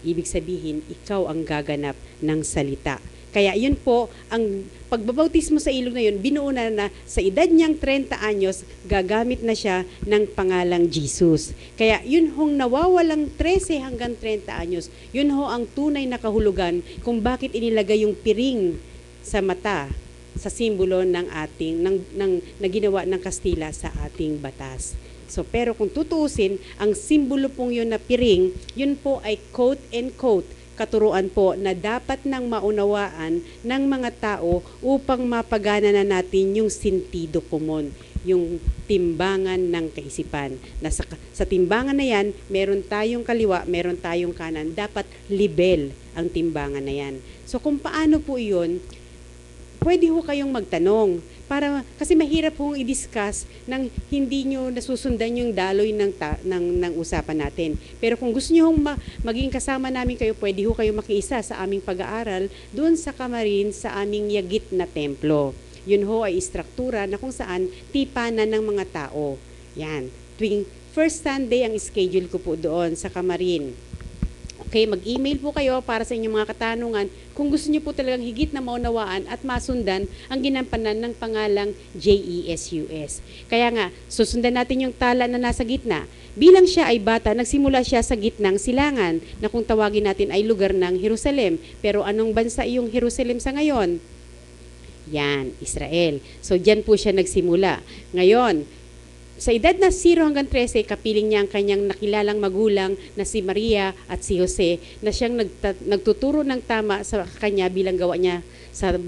Ibig sabihin, ikaw ang gaganap ng salita. Kaya yun po, ang pagbabautismo sa ilog na yun, binuo na sa edad niyang 30 anyos, gagamit na siya ng pangalang Jesus. Kaya yun hong nawawalang 13 hanggang 30 anyos, yun ho ang tunay na kahulugan kung bakit inilagay yung piring sa mata sa simbolo ng na ginawa ng Kastila sa ating batas. So, pero kung tutuusin, ang simbolo pong yun na piring, yun po ay quote and quote, katuruan po na dapat nang maunawaan ng mga tao upang mapagana na natin yung sentido komon. yung timbangan ng kaisipan. Sa timbangan na yan, meron tayong kaliwa, meron tayong kanan. Dapat libel ang timbangan na yan. So kung paano po yun, pwede ho kayong magtanong. Kasi mahirap hong i-discuss nang hindi nyo nasusundan yung daloy ng usapan natin. Pero kung gusto nyo hong maging kasama namin kayo, pwede ho kayo makiisa sa aming pag-aaral doon sa Kamarin sa aming yagit na templo. Yun ho ay istruktura na kung saan tipanan ng mga tao. Yan. Tuwing first Sunday ang schedule ko po doon sa Kamarin. Okay, mag-email po kayo para sa inyong mga katanungan kung gusto niyo po talagang higit na maunawaan at masundan ang ginampanan ng pangalang JESUS. Kaya nga, susundan natin yung tala na nasa gitna. Bilang siya ay bata, nagsimula siya sa gitnang silangan na kung tawagin natin ay lugar ng Jerusalem. Pero anong bansa yung Jerusalem sa ngayon? Yan, Israel. So, dyan po siya nagsimula. Ngayon, sa edad na 0 hanggang 13, kapiling niya ang kanyang nakilalang magulang na si Maria at si Jose na siyang nagtuturo ng tama sa kanya bilang gawa niya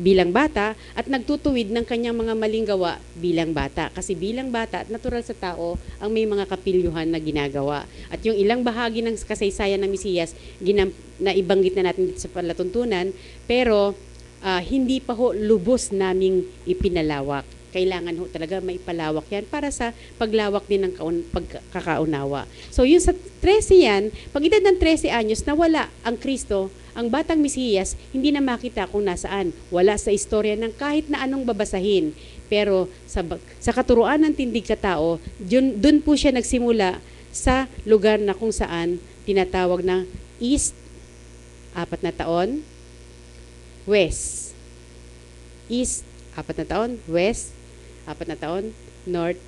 bilang bata at nagtutuwid ng kanyang mga maling gawa bilang bata. Kasi bilang bata at natural sa tao ang may mga kapilyuhan na ginagawa. At yung ilang bahagi ng kasaysayan ng Mesiyas na ibanggit na natin sa palatuntunan, pero hindi pa ho lubos naming ipinalawak. Kailangan ho talaga maipalawak yan para sa paglawak din ng pagkakaunawa. So yun sa 13 yan, pag edad ng 13 anyos, nawala ang Kristo, ang batang Mesiyas, hindi na makita kung nasaan. Wala sa istorya ng kahit na anong babasahin. Pero sa katuruan ng tindig katao, dun po siya nagsimula sa lugar na kung saan tinatawag na East, 4 na taon, West, East, 4 na taon, West, 4 na taon, North,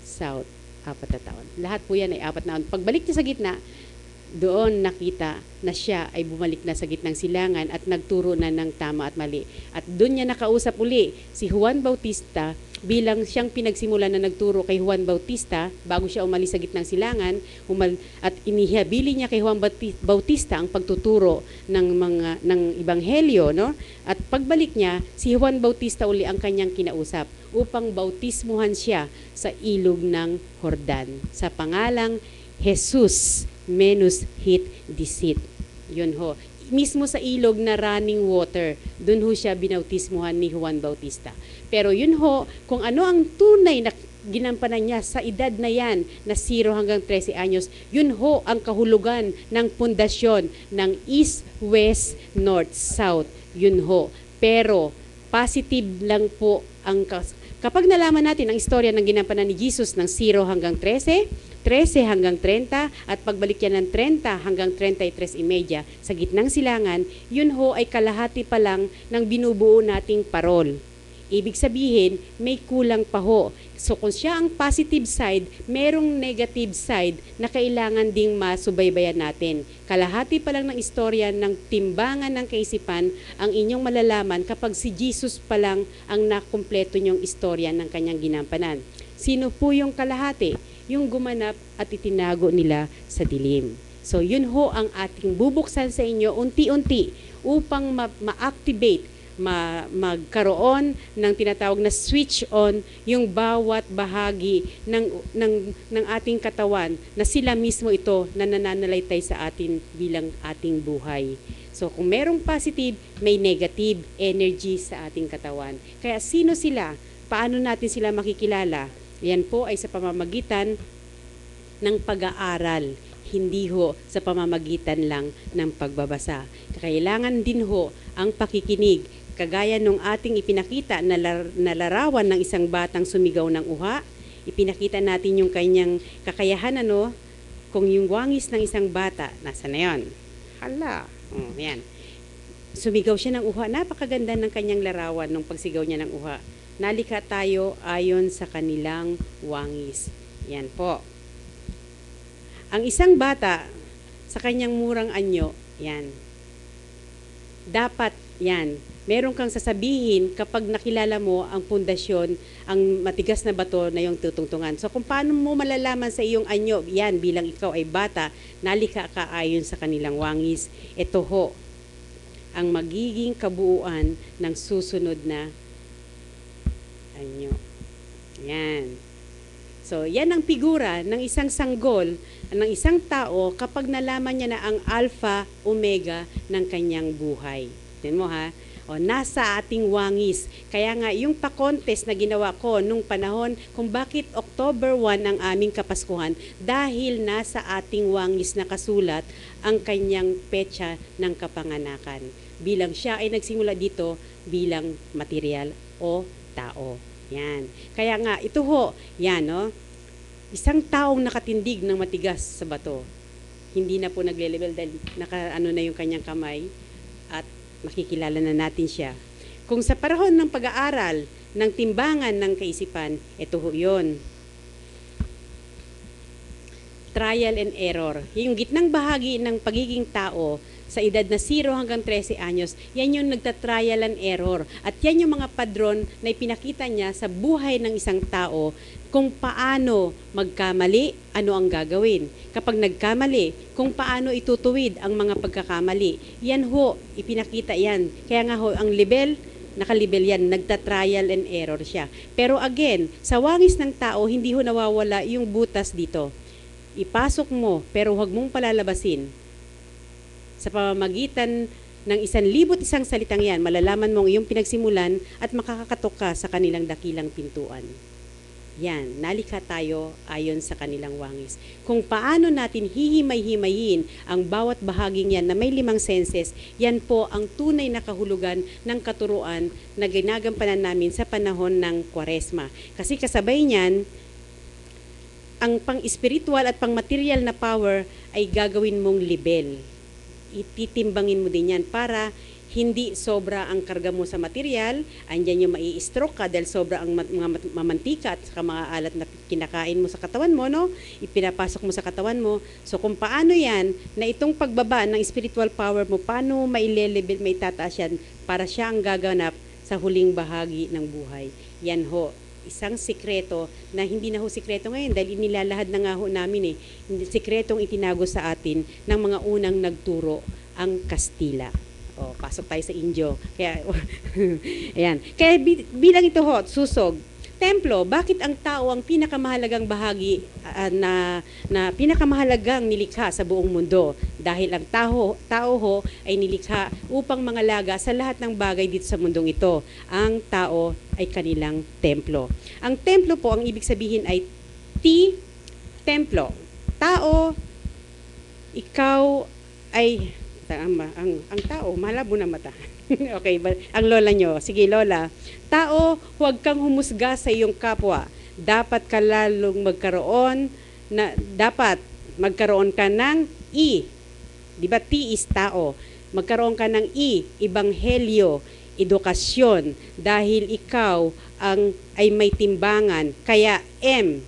South, 4 na taon. Lahat po yan ay 4 na taon. Pagbalik niya sa gitna, doon nakita na siya ay bumalik na sa gitnang silangan at nagturo na ng tama at mali. At doon niya nakausap uli si Juan Bautista bilang siyang pinagsimula na nagturo kay Juan Bautista bago siya umalis sa gitnang silangan at inihabili niya kay Juan Bautista ang pagtuturo ng ebanghelyo, no? At pagbalik niya, si Juan Bautista uli ang kanyang kinausap upang bautismuhan siya sa ilog ng Jordan sa pangalang Jesus Menus Hit Disit. Yun ho. Mismo sa ilog na running water, dun ho siya binautismuhan ni Juan Bautista. Pero yun ho, kung ano ang tunay na ginampanan niya sa edad na yan, na 0 hanggang 13 anyos, yun ho ang kahulugan ng pundasyon ng East, West, North, South. Yun ho. Pero positive lang po ang kapag nalaman natin ang istorya ng ginampanan ni Jesus ng 0 hanggang 13, 13 hanggang 30 at pagbalik yan ng 30 hanggang 33:30 sa gitnang silangan, yun ho ay kalahati pa lang ng binubuo nating parol. Ibig sabihin, may kulang pa ho. So kung siya ang positive side, merong negative side na kailangan ding masubaybayan natin. Kalahati pa lang ng istorya ng timbangan ng kaisipan ang inyong malalaman kapag si Jesus pa lang ang nakumpleto niyong istorya ng kanyang ginampanan. Sino po yung kalahati? Yung gumanap at itinago nila sa dilim. So yun ho ang ating bubuksan sa inyo unti-unti upang ma-activate, magkaroon ng tinatawag na switch on yung bawat bahagi ng ating katawan na sila mismo ito na nananalaytay sa atin bilang ating buhay. So kung merong positive, may negative energy sa ating katawan. Kaya sino sila? Paano natin sila makikilala? Yan po ay sa pamamagitan ng pag-aaral, hindi ho sa pamamagitan lang ng pagbabasa. Kailangan din ho ang pakikinig, kagaya nung ating ipinakita na larawan ng isang batang sumigaw ng uha. Ipinakita natin yung kanyang kakayahan, kung yung wangis ng isang bata, nasa na yan? Hala, yan. Sumigaw siya ng uha, napakaganda ng kanyang larawan nung pagsigaw niya ng uha. Nalikha tayo ayon sa kanilang wangis. Yan po. Ang isang bata, sa kanyang murang anyo, yan. Dapat, yan, meron kang sasabihin kapag nakilala mo ang pundasyon, ang matigas na bato na yung tutungtungan. So kung paano mo malalaman sa iyong anyo, yan, bilang ikaw ay bata, nalikha ka ayon sa kanilang wangis. Ito ho, ang magiging kabuuan ng susunod na anyo. Yan. So, yan ang figura ng isang sanggol, ng isang tao kapag nalaman niya na ang alpha, omega ng kanyang buhay. Tignan mo ha. O, nasa ating wangis. Kaya nga, yung pa-contest na ginawa ko nung panahon kung bakit October 1 ang aming Kapaskuhan, dahil nasa ating wangis nakasulat ang kanyang petsa ng kapanganakan. Bilang siya ay nagsimula dito bilang material o tao. Yan. Kaya nga, ito ho, yan, no? Isang taong nakatindig ng matigas sa bato. Hindi na po nagle-level dahil naka-ano na yung kanyang kamay at makikilala na natin siya. Kung sa panahon ng pag-aaral ng timbangan ng kaisipan, ito ho yun. Trial and error. Yung gitnang bahagi ng pagiging tao, sa edad na 0 hanggang 13 anyos, yan yung nagta-trial and error. At yan yung mga padron na ipinakita niya sa buhay ng isang tao kung paano magkamali, ano ang gagawin. Kapag nagkamali, kung paano itutuwid ang mga pagkakamali. Yan ho, ipinakita yan. Kaya nga ho, ang level, nakalibel yan, nagta-trial and error siya. Pero again, sa wangis ng tao, hindi ho nawawala yung butas dito. Ipasok mo, pero huwag mong palalabasin. Sa pamamagitan ng 1,001 salitang yan, malalaman mong iyong pinagsimulan at makakakatok ka sa kanilang dakilang pintuan. Yan, nalikha tayo ayon sa kanilang wangis. Kung paano natin hihimay-himayin ang bawat bahaging yan na may 5 senses, yan po ang tunay na kahulugan ng katuruan na ginagampanan namin sa panahon ng Kwaresma. Kasi kasabay niyan, ang pang-spiritual at pang-material na power ay gagawin mong libel. Ititimbangin mo din yan para hindi sobra ang karga mo sa material, andyan yung mai-stroke ka dahil sobra ang mga mamantika at saka mga alat na kinakain mo sa katawan mo, no? Ipinapasok mo sa katawan mo. So kung paano yan, na itong pagbaba ng spiritual power mo, paano mailelebel, may tataas yan para siya ang gaganap sa huling bahagi ng buhay. Yan ho, isang sikreto na hindi na ho sikreto ngayon dahil inilalahad na nga ho namin sikretong itinago sa atin ng mga unang nagturo, ang Kastila. O, pasok tayo sa Indio. Kaya, ayan. Kaya bilang ito ho, susog, templo, bakit ang tao ang pinakamahalagang bahagi na pinakamahalagang nilikha sa buong mundo? Dahil ang tao ho ay nilikha upang mangalaga sa lahat ng bagay dito sa mundong ito. Ang tao ay kanilang templo. Ang templo po, ang ibig sabihin ay templo. Tao, ikaw ay ang tao, malabo na mata. Okay, ang lola nyo. Sige, lola. Tao, huwag kang humusga sa iyong kapwa. Dapat ka lalong magkaroon ka ng I. Di ba, T is tao. Magkaroon ka ng I, ebanghelyo, edukasyon, dahil ikaw ay may timbangan. Kaya M,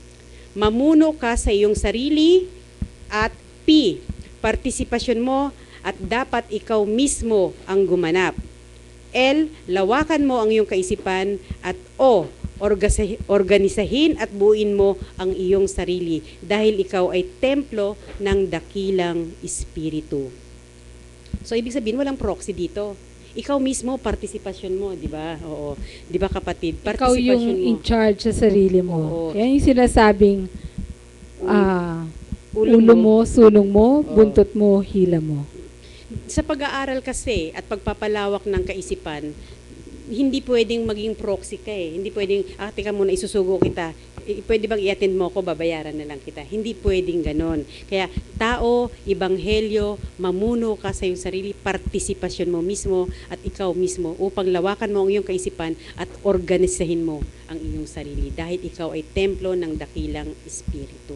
mamuno ka sa iyong sarili, at P, partisipasyon mo, at dapat ikaw mismo ang gumanap. L, lawakan mo ang iyong kaisipan, at O, organisahin at buuin mo ang iyong sarili dahil ikaw ay templo ng dakilang espiritu. So, ibig sabihin, walang proxy dito. Ikaw mismo, partisipasyon mo, di ba? Oo. Di ba, kapatid? Ikaw yung in charge sa sarili mo. Oo. Yan yung sinasabing ulo mo, sulong mo, buntot mo, hila mo. Sa pag-aaral kasi at pagpapalawak ng kaisipan, hindi pwedeng maging proxy ka eh. Hindi pwedeng, teka muna, isusugo kita. Pwede bang i-attend mo ko, babayaran na lang kita. Hindi pwedeng ganon. Kaya tao, ebanghelyo, mamuno ka sa iyong sarili, partisipasyon mo mismo at ikaw mismo upang lawakan mo ang iyong kaisipan at organisahin mo ang iyong sarili. Dahil ikaw ay templo ng dakilang espiritu.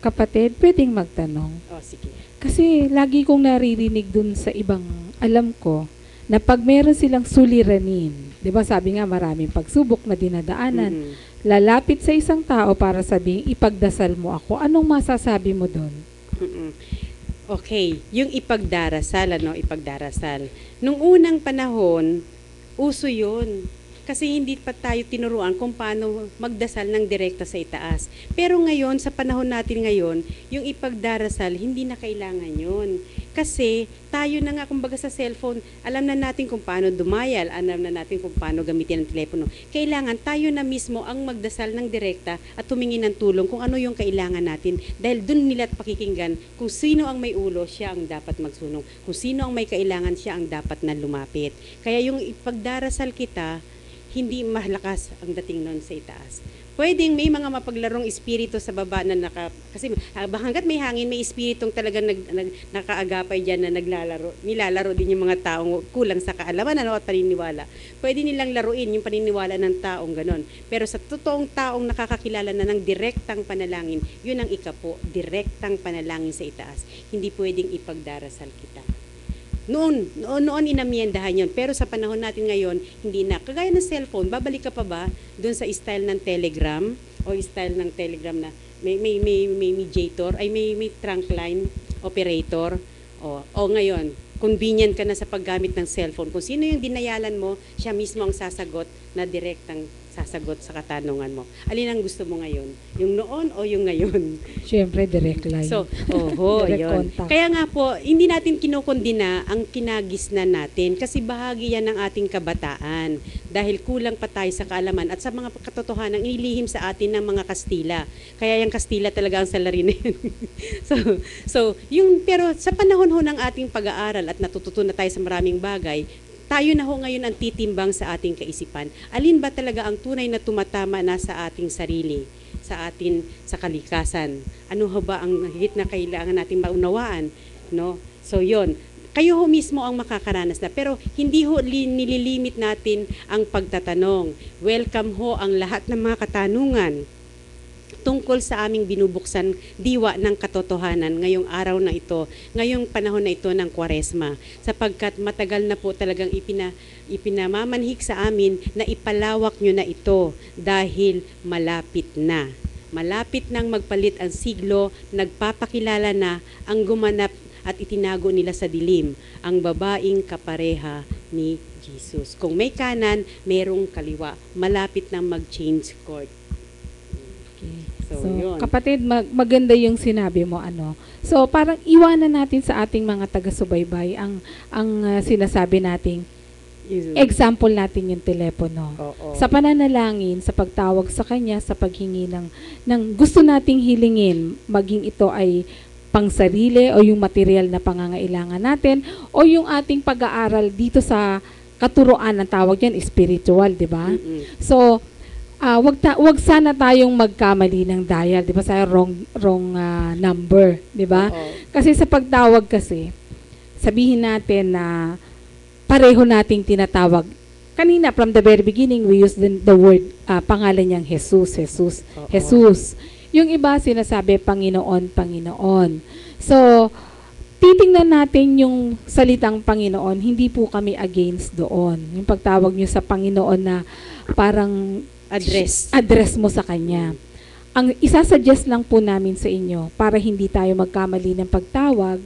Kapatid, pwedeng magtanong. Sige. Kasi lagi kong naririnig dun sa ibang alam ko na pag meron silang suliranin, di ba sabi nga maraming pagsubok na dinadaanan, lalapit sa isang tao para sabing ipagdasal mo ako. Anong masasabi mo dun? Okay, yung ipagdarasal, ipagdarasal. Nung unang panahon, uso yun. Kasi hindi pa tayo tinuruan kung paano magdasal ng direkta sa itaas. Pero ngayon, sa panahon natin ngayon, yung ipagdarasal, hindi na kailangan yun. Kasi tayo na nga, kumbaga sa cellphone, alam na natin kung paano dumayal, alam na natin kung paano gamitin ang telepono. Kailangan tayo na mismo ang magdasal ng direkta at humingi ng tulong kung ano yung kailangan natin. Dahil dun nila pakikinggan kung sino ang may ulo, siya ang dapat magsunong. Kung sino ang may kailangan, siya ang dapat na lumapit. Kaya yung ipagdarasal kita, hindi malakas ang dating nun sa itaas. Pwedeng may mga mapaglarong espiritu sa baba na kasi hanggat may hangin, may espiritong talagang nakaagapay dyan na nilalaro din yung mga taong kulang sa kaalaman at paniniwala. Pwede nilang laruin yung paniniwala ng taong ganon. Pero sa totoong taong nakakakilala na ng direktang panalangin, yun ang ikapo, direktang panalangin sa itaas. Hindi pwedeng ipagdarasal kita. Noon inamiendahan yun. Pero sa panahon natin ngayon, hindi na. Kagaya ng cellphone, babalik ka pa ba doon sa style ng Telegram o style ng Telegram na may mediator, ay may trunk line operator. O ngayon, convenient ka na sa paggamit ng cellphone. Kung sino yung dinayalan mo, siya mismo ang sasagot na direktang sasagot sa katanungan mo. Alin ang gusto mo ngayon? Yung noon o yung ngayon? Siyempre, direct line. So, direct yun. contact. Kaya nga po, hindi natin kinukondina ang kinagisnan natin kasi bahagi yan ng ating kabataan dahil kulang pa tayo sa kaalaman at sa mga katotohanan inilihim sa atin ng mga Kastila. Kaya yung Kastila talaga ang salarin na yan. Pero sa panahon ho ng ating pag-aaral at natututunan tayo sa maraming bagay, tayo na ho ngayon ang titimbang sa ating kaisipan. Alin ba talaga ang tunay na tumatama na sa ating sarili, sa kalikasan? Ano ho ba ang higit na kailangan natin maunawaan? No? So yon. Kayo ho mismo ang makakaranas na. Pero hindi ho nililimit natin ang pagtatanong. Welcome ho ang lahat ng mga katanungan tungkol sa aming binubuksan diwa ng katotohanan ngayong araw na ito, ngayong panahon na ito ng Kwaresma, sapagkat matagal na po talagang ipinamamanhik sa amin na ipalawak nyo na ito dahil malapit na. Malapit nang magpalit ang siglo, nagpapakilala na ang gumanap at itinago nila sa dilim, ang babaeng kapareha ni Jesus. Kung may kanan, merong kaliwa. Malapit nang mag-change court. So, kapatid, maganda yung sinabi mo, So, parang iwanan natin sa ating mga taga-subaybay ang sinasabi nating example natin yung telepono. Sa pananalangin, sa pagtawag sa kanya, sa paghingi ng gusto nating hilingin, maging ito ay pangsarili o yung material na pangangailangan natin o yung ating pag-aaral dito sa katuruan ng tawag yan, spiritual, di ba? So, wag sana tayong magkamali ng dial, 'di ba? Sa wrong number, 'di ba? Kasi sa pagtawag kasi, sabihin natin na pareho nating tinatawag. Kanina from the very beginning we used the word pangalan niyang Jesus. Yung iba sinasabi Panginoon. So, titingnan natin yung salitang Panginoon, hindi po kami against doon. Yung pagtawag niyo sa Panginoon na parang address mo sa kanya. Ang isasuggest lang po namin sa inyo para hindi tayo magkamali ng pagtawag,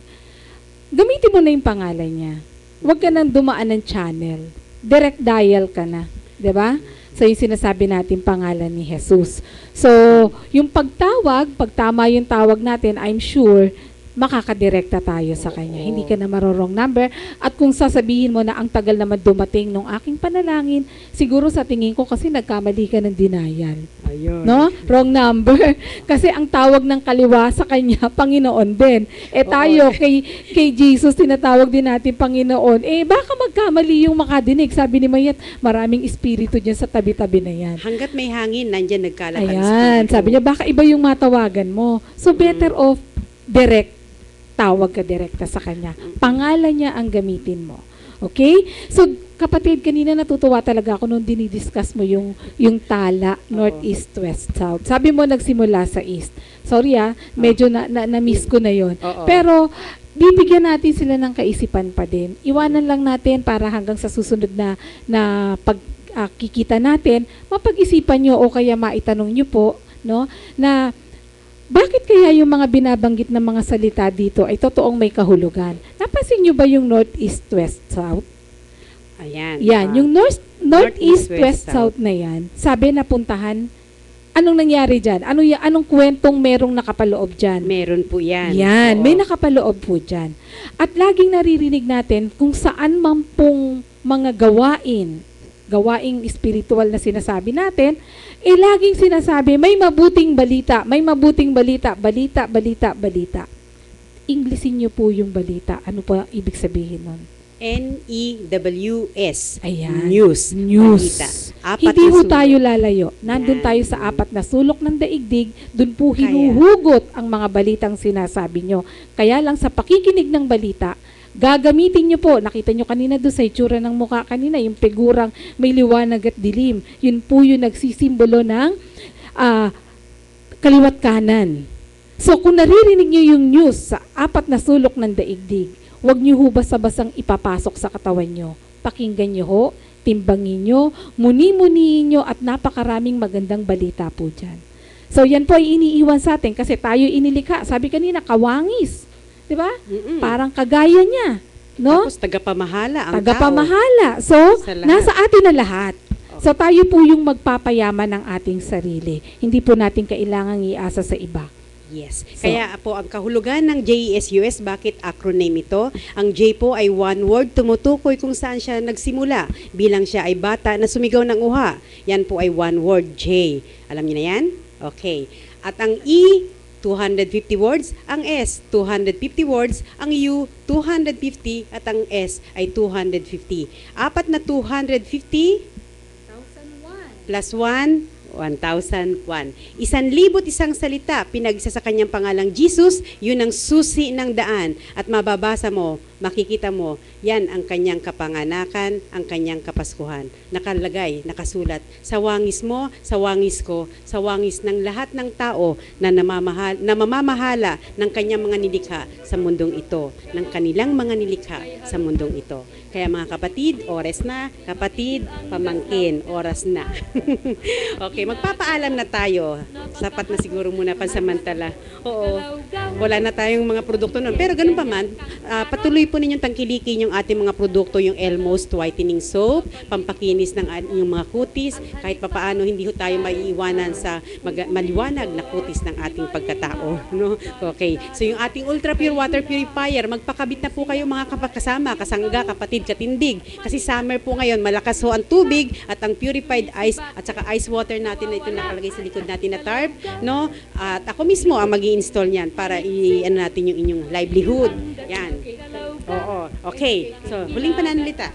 gamitin mo na yung pangalan niya. Huwag ka nang dumaan ng channel. Direct dial ka na. 'Di ba? So yung sinasabi natin pangalan ni Jesus. So yung pagtawag, pag tama yung tawag natin, I'm sure makakadirekta tayo sa kanya. Hindi ka na marorong number. At kung sasabihin mo na ang tagal naman dumating nung aking panalangin, siguro sa tingin ko kasi nagkamali ka ng denial. Ayun. No? Wrong number. Kasi ang tawag ng kaliwa sa kanya, Panginoon din. Tayo, kay Jesus, tinatawag din natin Panginoon. Baka magkamali yung makadinig. Sabi ni Mayet, maraming espiritu dyan sa tabi-tabi na yan. Hanggat may hangin, nandyan nagkalat ang espiritu. Sabi niya, baka iba yung matawagan mo. So, better off direct. Tawag ka direkta sa kanya. Pangalan niya ang gamitin mo. Okay? So, kapatid, kanina natutuwa talaga ako nung dinidiscuss mo yung tala, north, east, west, south. Sabi mo nagsimula sa east. Sorry medyo na-miss ko na yon. Pero, bibigyan natin sila ng kaisipan pa din. Iwanan lang natin para hanggang sa susunod na pagkikita natin, mapag-isipan nyo o kaya maitanong nyo po, no, na bakit kaya yung mga binabanggit na mga salita dito ay totoong may kahulugan? Napansin nyo ba yung north, east, west, south? Ayan. Yan, yung north, east, west, south na yan, sabi napuntahan, anong nangyari dyan? Anong kwentong merong nakapaloob dyan? Meron po yan. Yan, Oo. may nakapaloob po dyan. At laging naririnig natin kung saan man pong mga gawaing espiritual na sinasabi natin, laging sinasabi, may mabuting balita, balita. Inglesin niyo po yung balita. Ano pa ibig sabihin nun? NEWS. Ayan. News. Balita. Apat Hindi na ho sulok. tayo lalayo. Nandun tayo sa apat na sulok ng daigdig, dun po hinuhugot ang mga balitang sinasabi nyo. Kaya lang sa pakikinig ng balita, gagamitin nyo po, nakita nyo kanina doon sa itsura ng mukha kanina, yung figurang may liwanag at dilim. Yun po yung nagsisimbolo ng kaliwat kanan. So kung naririnig nyo yung news sa apat na sulok ng daigdig, huwag nyo ho basta-basang ipapasok sa katawan nyo. Pakinggan nyo ho, timbangin nyo, muni-muniin nyo at napakaraming magandang balita po dyan. So yan po ay iniiwan sa atin kasi tayo inilikha. Sabi kanina, kawangis. Di ba? Parang kagaya niya. No? Tapos tagapamahala ang tagapamahala. So, nasa atin na lahat. So tayo po yung magpapayaman ng ating sarili. Hindi po natin kailangang iasa sa iba. Yes. So, Kaya po ang kahulugan ng JESUS, bakit acronym ito? Ang J po ay one word, tumutukoy kung saan siya nagsimula. Bilang siya ay bata na sumigaw ng uha. Yan po ay one word, J. Alam niyo na yan? Okay. At ang E, 250 words. Ang S, 250 words. Ang U, 250. At ang S ay 250. Apat na 250 plus 1, 1,001. 1,001 salita, pinagisa sa kanyang pangalang Jesus, yun ang susi ng daan. At mababasa mo, makikita mo, yan ang kanyang kapanganakan, ang kanyang kapaskuhan. Nakalagay, nakasulat, sa wangis mo, sa wangis ko, sa wangis ng lahat ng tao na mamamahala ng kanyang mga nilikha sa mundong ito, ng kanilang mga nilikha sa mundong ito. Kaya mga kapatid, oras na. Kapatid, pamangkin, oras na. Okay, magpapaalam na tayo. Sapat na siguro muna pansamantala. Oo, wala na tayong mga produkto nun. Pero ganun pa man, patuloy po ninyong tangkilikin yung ating mga produkto, yung Elmost Whitening Soap, pampakinis ng inyong mga kutis, kahit papaano hindi ho tayo maiiwanan sa maliwanag na kutis ng ating pagkatao. No? Okay, so yung ating Ultra Pure Water Purifier, magpakabit na po kayo mga kasama, kasangga, kapatid, katindig. Kasi summer po ngayon, malakas ho ang tubig at ang purified ice at saka ice water natin na ito nakalagay sa likod natin na tarp, no? At ako mismo ang magi-install niyan para i-ano natin yung inyong livelihood. Yan. Oo. Okay. So, huling pananalita.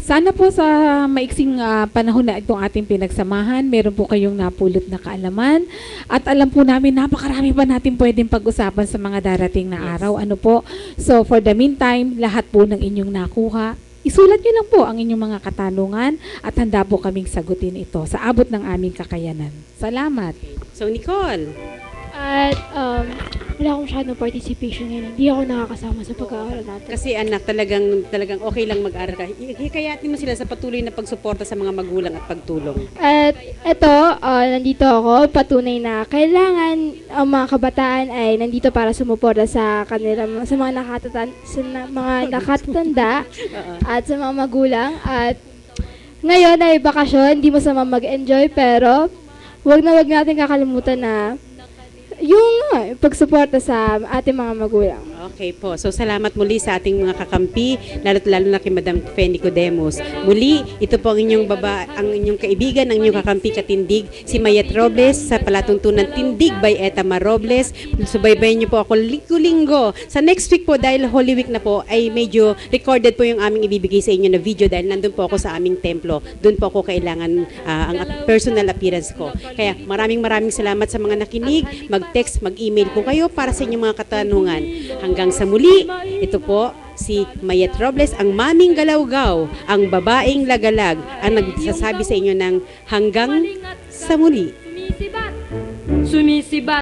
Sana po sa maiksing panahon na itong ating pinagsamahan, meron po kayong napulot na kaalaman at alam po namin napakarami pa natin pwedeng pag-usapan sa mga darating na araw. Ano po? So for the meantime, lahat po ng inyong nakuha, isulat nyo lang po ang inyong mga katanungan at handa po kaming sagutin ito sa abot ng aming kakayanan. Salamat. So Nicole. At wala akong masyadong participation ngayon. Hindi ako nakakasama sa pag-aaral natin. Kasi anak, talagang okay lang mag-aral ka. Hikayatin mo sila sa patuloy na pagsuporta sa mga magulang at pagtulong. At ito, nandito ako, patunay na kailangan ang mga kabataan ay nandito para sumuporta sa kanila, sa mga nakatatanda at sa mga magulang. At ngayon ay bakasyon, hindi mo sama mag-enjoy, pero wag natin kakalimutan na yung pagsuporta sa ating mga magulang. Okay po. So salamat muli sa ating mga kakampi, lalo na kay Madam Fe Nicodemus. Muli, ito po ang inyong ang inyong kaibigan, ang inyong kakampi katindig, si Mayet Robles sa palatuntunan Tindig by Etama Robles. Subaybayan niyo po ako linggo-linggo. Sa next week po, dahil Holy Week na po, ay medyo recorded po yung aming ibibigay sa inyo na video dahil nandun po ako sa aming templo. Doon po ako kailangan ang personal appearance ko. Kaya maraming salamat sa mga nakinig. Mag-text, mag-email po kayo para sa inyong mga katanungan. Hanggang sa muli, ito po si Mayet Robles, ang maming galawgaw, ang babaeng lagalag, ang nagsasabi sa inyo ng hanggang sa muli. Sumisibat.